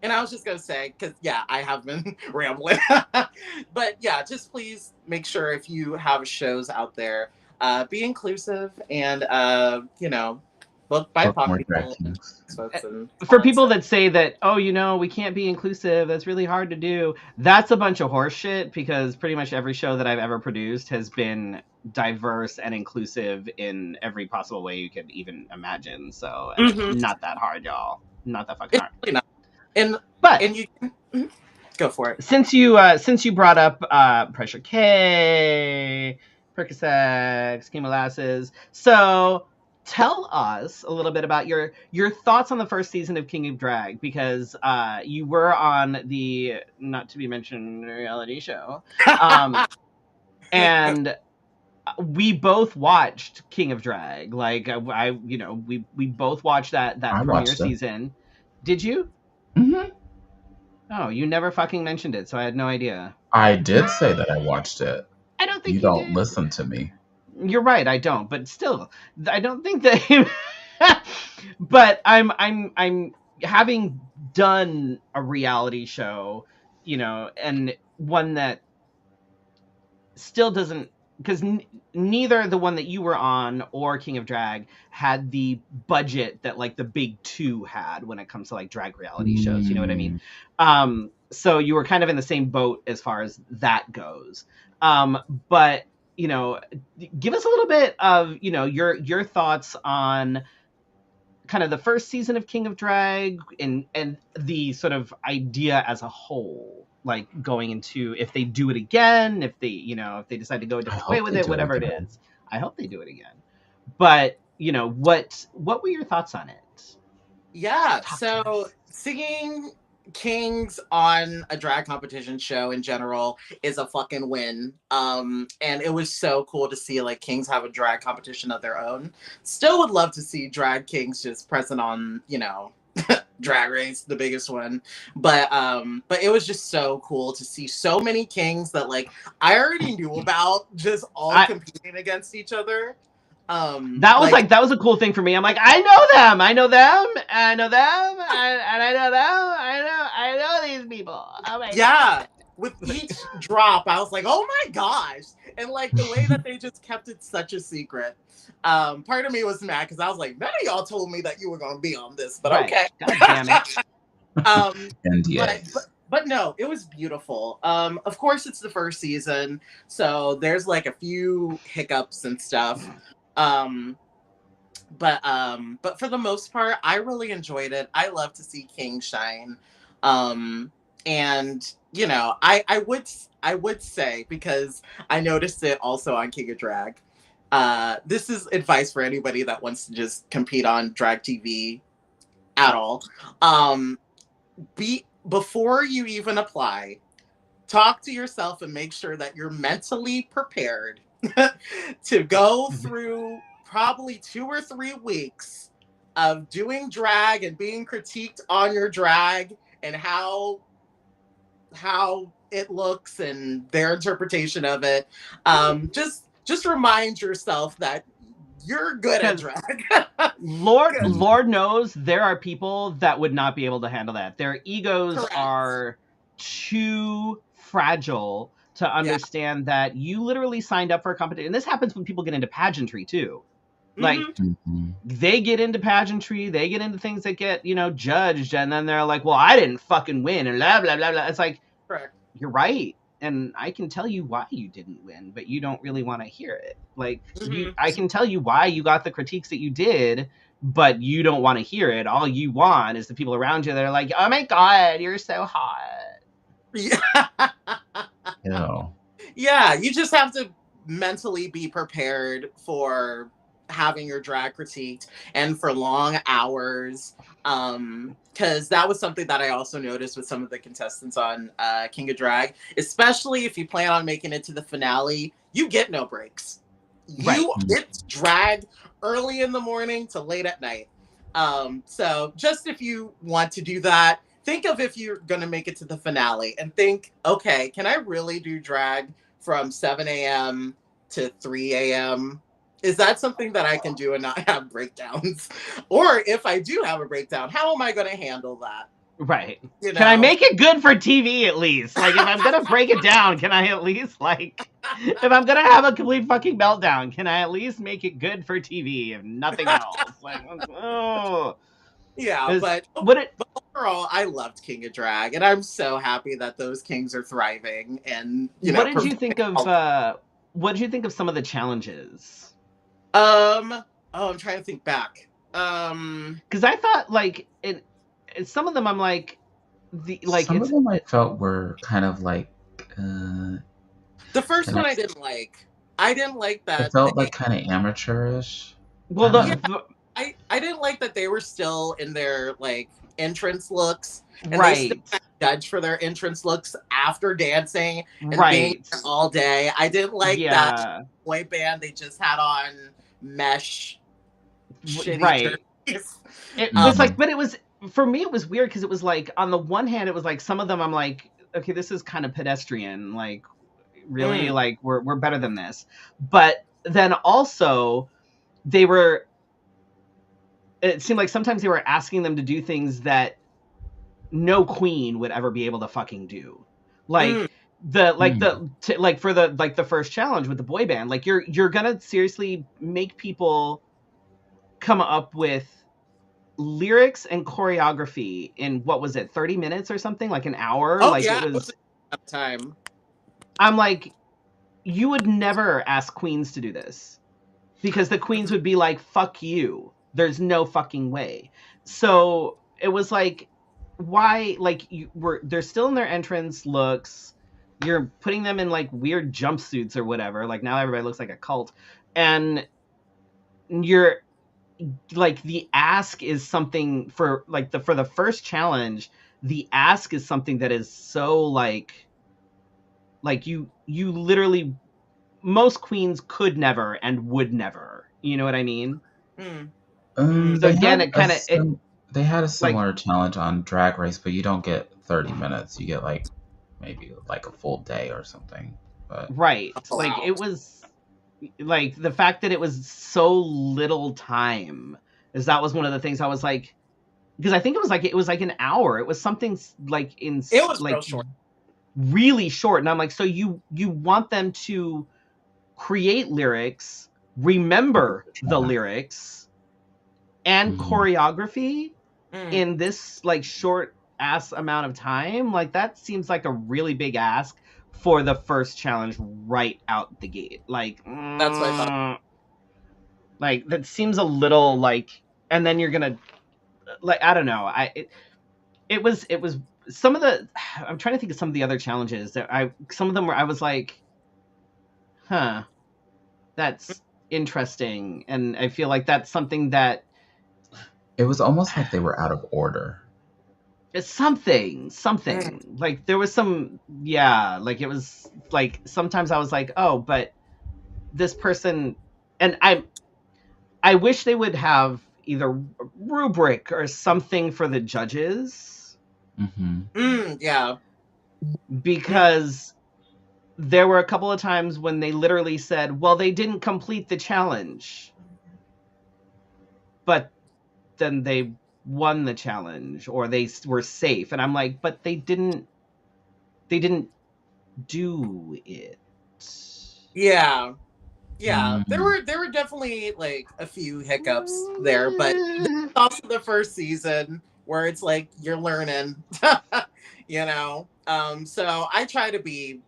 And I was just gonna say, because I have been rambling, but just please make sure, if you have shows out there, be inclusive and book by people. For people that say that, we can't be inclusive, that's really hard to do, that's a bunch of horse shit, because pretty much every show that I've ever produced has been diverse and inclusive in every possible way you could even imagine. So not that hard, y'all. Not that fucking hard. Really not. And you go for it. Since you brought up Pressure K, Percocet, Ski Molasses. So tell us a little bit about your thoughts on the first season of King of Drag, because you were on the not to be mentioned reality show, and we both watched King of Drag. Like I we both watched that I premiere watched it. season. Did you? Mm-hmm. Oh, you never fucking mentioned it, so I had no idea. I did say that I watched it. I don't think You you don't did. listen to me. You're right, I don't, but still, I don't think that. But I'm having done a reality show, and one that still doesn't, because neither the one that you were on or King of Drag had the budget that like the big two had when it comes to like drag reality shows. You know what I mean? So you were kind of in the same boat as far as that goes. But give us a little bit of your thoughts on kind of the first season of King of Drag and the sort of idea as a whole, like going into if they do it again, if they decide to go a different way with it, whatever it is. I hope they do it again. But what were your thoughts on it? Yeah, so seeing kings on a drag competition show in general is a fucking win. And it was so cool to see like kings have a drag competition of their own. Still would love to see drag kings just present on, Drag Race, the biggest one. But it was just so cool to see so many kings that like I already knew about, just all competing against each other. That was a cool thing for me. I'm like, I know them, and I know them. I know these people. Oh my God. With each drop, I was like, oh my gosh. And like the way that they just kept it such a secret. Part of me was mad because I was like, none of y'all told me that you were gonna be on this, but okay. God damn it. But no, it was beautiful. Of course it's the first season, so there's like a few hiccups and stuff. But for the most part, I really enjoyed it. I love to see King shine. And I would say, because I noticed it also on King of Drag. This is advice for anybody that wants to just compete on drag TV at all. Before you even apply, talk to yourself and make sure that you're mentally prepared to go through probably 2 or 3 weeks of doing drag and being critiqued on your drag and how it looks and their interpretation of it. Just remind yourself that you're good at drag. Lord knows there are people that would not be able to handle that. Their egos are too fragile to understand that you literally signed up for a competition. And this happens when people get into pageantry too. Like they get into pageantry, they get into things that get, judged, and then they're like, well, I didn't fucking win, and blah, blah, blah, blah. It's like, you're right. And I can tell you why you didn't win, but you don't really want to hear it. Like, I can tell you why you got the critiques that you did, but you don't want to hear it. All you want is the people around you that are like, oh my God, you're so hot. Yeah, you just have to mentally be prepared for having your drag critiqued and for long hours. Because that was something that I also noticed with some of the contestants on King of Drag, especially if you plan on making it to the finale, you get no breaks. You get dragged early in the morning to late at night. So just if you want to do that, think of if you're going to make it to the finale and think, okay, can I really do drag from 7 a.m. to 3 a.m.? Is that something that I can do and not have breakdowns? Or if I do have a breakdown, how am I going to handle that? Right. Can I make it good for TV at least? Like, if I'm going to break it down, can I at least, like, if I'm going to have a complete fucking meltdown, can I at least make it good for TV if nothing else? Like, oh. Yeah, but overall, I loved King of Drag, and I'm so happy that those kings are thriving. And, what did you think of, some of the challenges? I'm trying to think back. Because I thought, like, some of them, I'm like, some of them I felt were kind of like. The first one I didn't like. I didn't like that. It felt like kind of amateurish. Well, I didn't like that they were still in their like entrance looks, and they still right. got judged for their entrance looks after dancing and being Right. there all day. I didn't like that Yeah. boy band they just had on mesh shitty Right. jerseys. It was like, but it was, for me, it was weird because it was like, on the one hand, it was like some of them I'm like, okay, this is kind of pedestrian. Like, really? Like, we're better than this. But then also, it seemed like sometimes they were asking them to do things that no queen would ever be able to fucking do. Like, for the first challenge with the boy band, like you're gonna seriously make people come up with lyrics and choreography in, what was it, 30 minutes or something, like an hour? Oh like yeah, it was time. I'm like, you would never ask queens to do this, because the queens would be like, fuck you, there's no fucking way. So it was like, why? Like, they're still in their entrance looks, you're putting them in like weird jumpsuits or whatever, like now everybody looks like a cult, and you're like, the ask is something for like for the first challenge, the ask is something that is so like you literally, most queens could never and would never, you know what I mean? So again, it kind of they had a similar challenge on Drag Race, but you don't get 30 minutes. You get like maybe like a full day or something. But right, like it was like the fact that it was so little time, is that was one of the things I was like, because I think it was like an hour. It was something like it was like short. Really short, and I'm like, so you want them to create lyrics, remember the lyrics, and choreography in this like short ass amount of time? Like, that seems like a really big ask for the first challenge right out the gate. Like, that's what I thought. Like, that seems a little like, and then you're gonna, like, I don't know. It was some of the, I'm trying to think of some of the other challenges that some of them where I was like, huh, that's interesting. And I feel like that's something that, it was almost like they were out of order. It's something like there was some, like it was like, sometimes I was like, oh, but this person, and I wish they would have either a rubric or something for the judges. Yeah. Because there were a couple of times when they literally said, well, they didn't complete the challenge, but then they won the challenge, or they were safe. And I'm like, but they didn't do it. Yeah. There were definitely like a few hiccups there, but it's also the first season where it's like you're learning, you know. So I try to be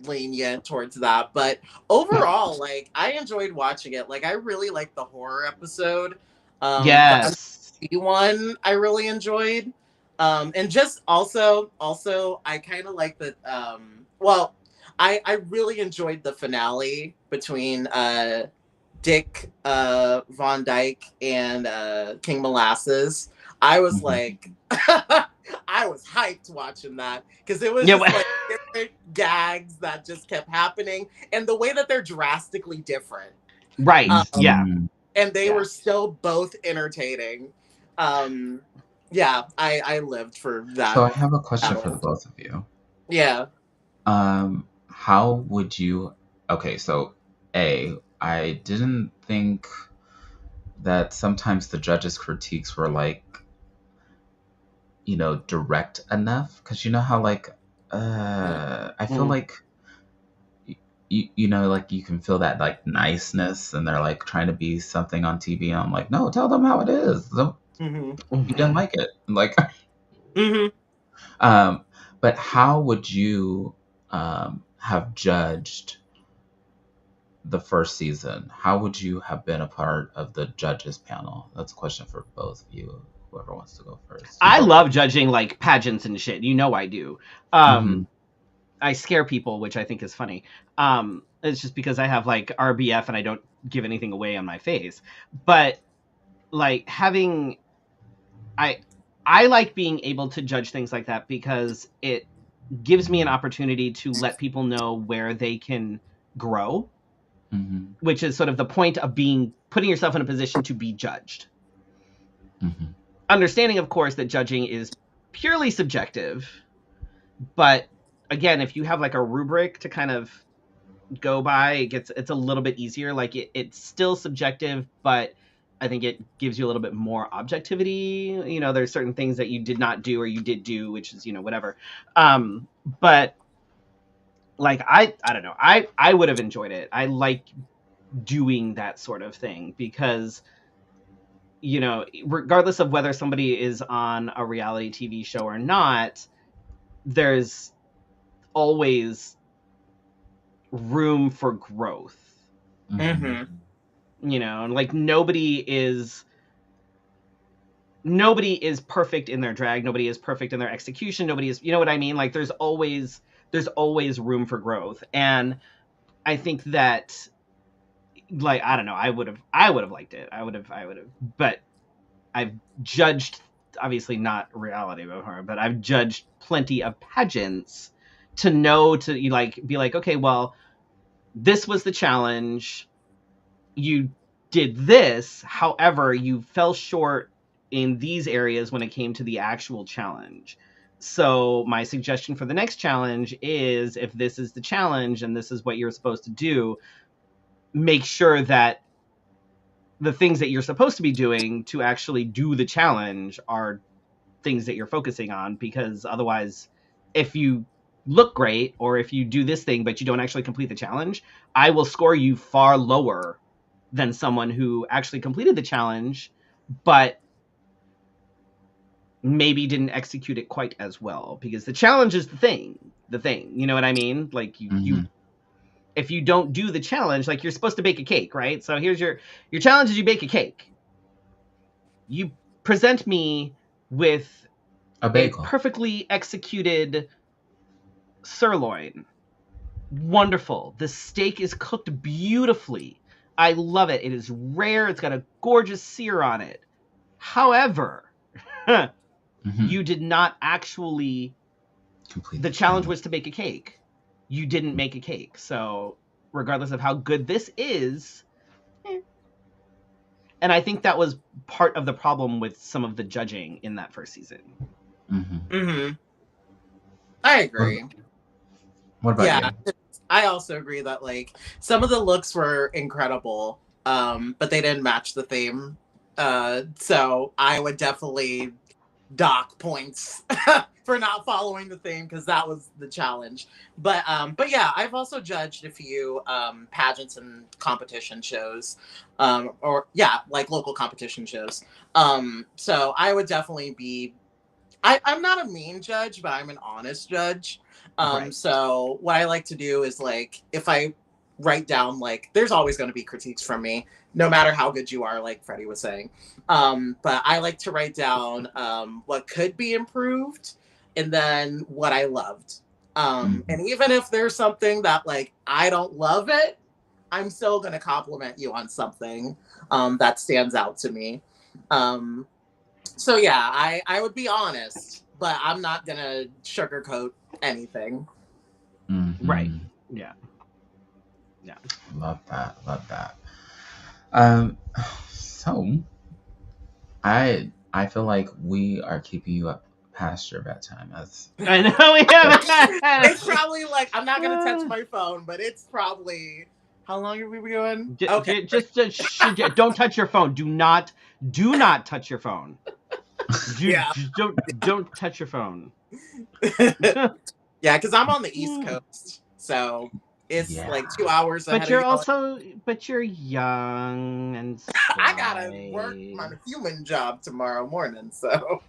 lenient towards that, but overall, like, I enjoyed watching it. Like, I really liked the horror episode. Yes, the one I really enjoyed, and just also I kind of like that. Well, I really enjoyed the finale between Dick Von Dyke and King Molasses. I was like, I was hyped watching that, because it was just like different gags that just kept happening, and the way that they're drastically different. Right. And they were still both entertaining. Yeah, I lived for that. So I have a question for the both of you. Yeah. How would you? Okay, so I didn't think that sometimes the judges' critiques were like, you know, direct enough, because you know how like I feel like you know, like you can feel that like niceness, and they're like trying to be something on TV, and I'm like, no, tell them how it is. You didn't like it, like. But how would you have judged the first season? How would you have been a part of the judges panel? That's a question for both of you. Whoever wants to go first. I love judging like pageants and shit. You know I do. I scare people, which I think is funny. It's just because I have like RBF and I don't give anything away on my face. But like having, I like being able to judge things like that because it gives me an opportunity to let people know where they can grow, which is sort of the point of putting yourself in a position to be judged. Understanding, of course, that judging is purely subjective, but again, if you have like a rubric to kind of go by, it's a little bit easier. Like it's still subjective, but I think it gives you a little bit more objectivity. You know, there's certain things that you did not do or you did do, which is, you know, whatever. But like I don't know, I would have enjoyed it. I like doing that sort of thing because, you know, regardless of whether somebody is on a reality TV show or not, there's always room for growth. You know, and like nobody is perfect in their drag, nobody is perfect in their execution, nobody is, you know what I mean? Like there's always room for growth. And I think that, like, I don't know, I would have liked it. I would have, but I've judged, obviously not reality before, but I've judged plenty of pageants to know, to like be like, okay, well, this was the challenge. You did this, however, you fell short in these areas when it came to the actual challenge. So my suggestion for the next challenge is, if this is the challenge and this is what you're supposed to do, make sure that the things that you're supposed to be doing to actually do the challenge are things that you're focusing on, because otherwise, if you look great or if you do this thing but you don't actually complete the challenge, I will score you far lower than someone who actually completed the challenge but maybe didn't execute it quite as well, because the challenge is the thing, you know what I mean? Like you if you don't do the challenge, like you're supposed to bake a cake, right? So here's your challenge is you bake a cake. You present me with a bagel, perfectly executed sirloin. Wonderful. The steak is cooked beautifully. I love it. It is rare. It's got a gorgeous sear on it. However, you did not actually complete the challenge. Was to bake a cake. You didn't make a cake. So regardless of how good this is, and I think that was part of the problem with some of the judging in that first season. I agree. What about you? I also agree that like some of the looks were incredible, but they didn't match the theme. So I would definitely dock points for not following the theme, because that was the challenge. But yeah, I've also judged a few pageants and competition shows, or yeah, like local competition shows. So I would definitely be. I'm not a mean judge, but I'm an honest judge. Right. So what I like to do is, like, if I write down, like, there's always going to be critiques from me, no matter how good you are, like Freddie was saying. But I like to write down what could be improved and then what I loved. And even if there's something that, like, I don't love it, I'm still going to compliment you on something that stands out to me. So yeah, I would be honest, but I'm not going to sugarcoat anything. Right. Yeah. Love that. So I feel like we are keeping you up past your bedtime. I know we have. It's probably like, I'm not gonna touch my phone, but it's probably, how long are we going? Okay. Just don't touch your phone. Do not touch your phone. Just don't touch your phone. Yeah, because I'm on the East Coast, so it's like 2 hours ahead. But you're young and I gotta work my human job tomorrow morning, so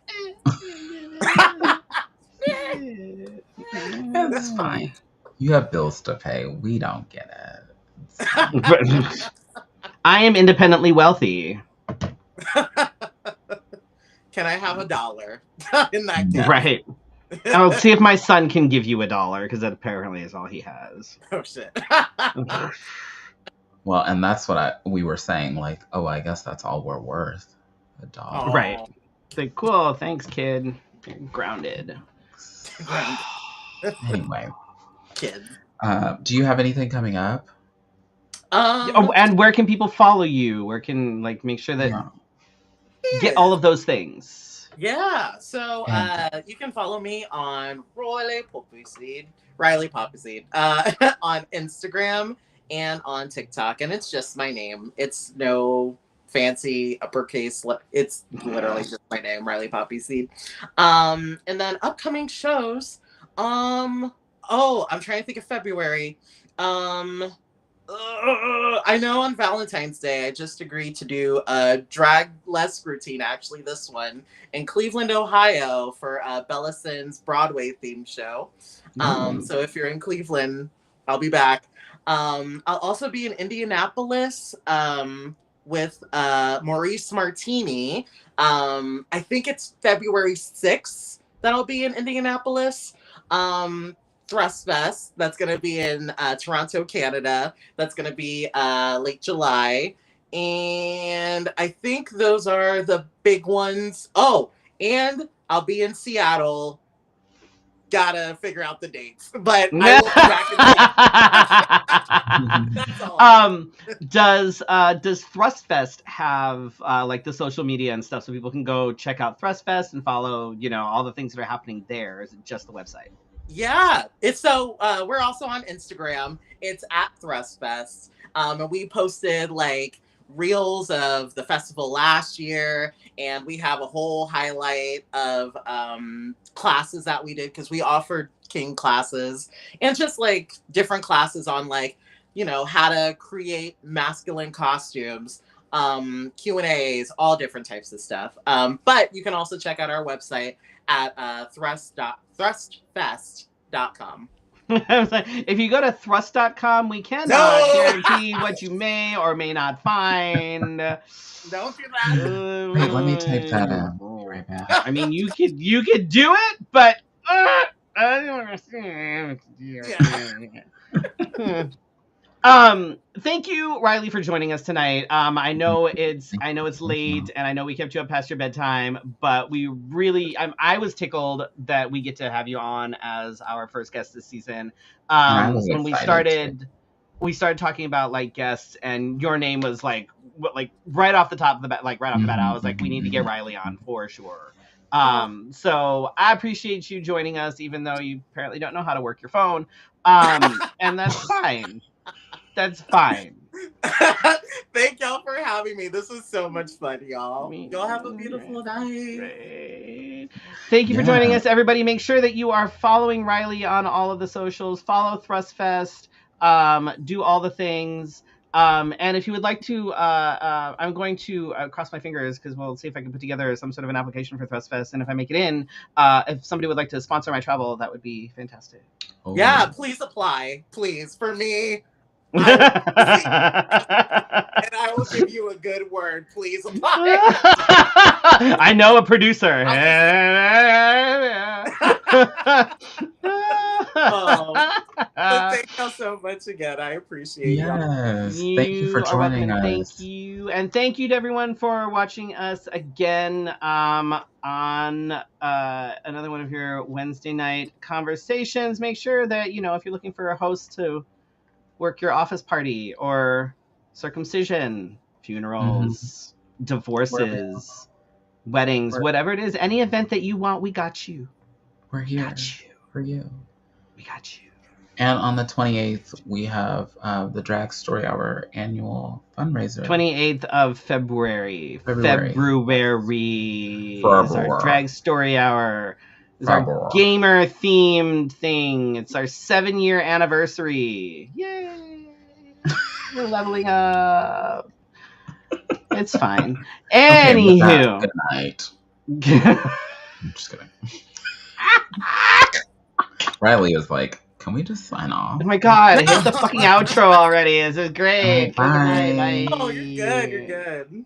that's fine. You have bills to pay. We don't get it. I am independently wealthy. Can I have $1 in that case? Right. I'll see if my son can give you $1 because that apparently is all he has. Oh shit. Well, and that's what we were saying. Like, oh, I guess that's all we're worth. $1. Right. Like, cool. Thanks, kid. You're grounded. Anyway, Kid. Do you have anything coming up? And where can people follow you? Where can make sure that get all of those things? Yeah. So you can follow me on Riley Poppyseed, on Instagram and on TikTok, and it's just my name. It's no fancy uppercase. It's literally just my name, Riley Poppyseed. And then upcoming shows. I'm trying to think of February. I know on Valentine's Day, I just agreed to do a drag-less routine, actually this one, in Cleveland, Ohio for Bellison's Broadway-themed show. So if you're in Cleveland, I'll be back. I'll also be in Indianapolis with Maurice Martini. I think it's February 6th that I'll be in Indianapolis. Thrust Fest, that's going to be in Toronto, Canada. That's going to be late July. And I think those are the big ones. Oh, and I'll be in Seattle. Gotta figure out the dates. But I will be back in Does Thrust Fest have the social media and stuff so people can go check out Thrust Fest and follow, all the things that are happening there? Or is it just the website? Yeah, it's we're also on Instagram. It's at Thrust Fest. And we posted reels of the festival last year, and we have a whole highlight of classes that we did because we offered King classes and just different classes on how to create masculine costumes, Q&As, all different types of stuff. But you can also check out our website at thrustfest.com. If you go to thrust.com, we cannot guarantee what you may or may not find. Don't do that. Wait, let me type that in. I'll be right back. I mean, you could do it, but I don't understand. Thank you, Riley, for joining us tonight. I know it's late, and I know we kept you up past your bedtime, but we really, I was tickled that we get to have you on as our first guest this season. When we started talking about guests, and your name was right off the top of the bat, right off the bat, I was like, we need to get Riley on for sure. So I appreciate you joining us, even though you apparently don't know how to work your phone. And that's fine. That's fine. Thank y'all for having me. This was so much fun, y'all. Y'all have a beautiful night. Great. Thank you for joining us, everybody. Make sure that you are following Riley on all of the socials. Follow Thrust Fest. Do all the things. And if you would like to, I'm going to cross my fingers because we'll see if I can put together some sort of an application for Thrust Fest. And if I make it in, if somebody would like to sponsor my travel, that would be fantastic. Oh. Yeah, please apply. Please, for me. And I will give you a good word. Please apply. I know a producer. Thank y'all so much again. I appreciate y'all. Thank you for joining us. Thank you. And thank you to everyone for watching us again on another one of your Wednesday night conversations. Make sure that, if you're looking for a host to work your office party or circumcision, funerals, divorces, weddings, whatever it is, any event that you want, we got you. We're here for you. We got you. And on the 28th, we have the Drag Story Hour annual fundraiser. 28th of February. February. It's our Drag Story Hour. It's our gamer-themed thing. It's our 7-year anniversary. Yay! We're leveling up. It's fine. Anywho. Good night. I'm just kidding. Riley is like, can we just sign off? Oh my god, hit the fucking outro already. This is great. Bye. Bye. Oh, you're good. You're good.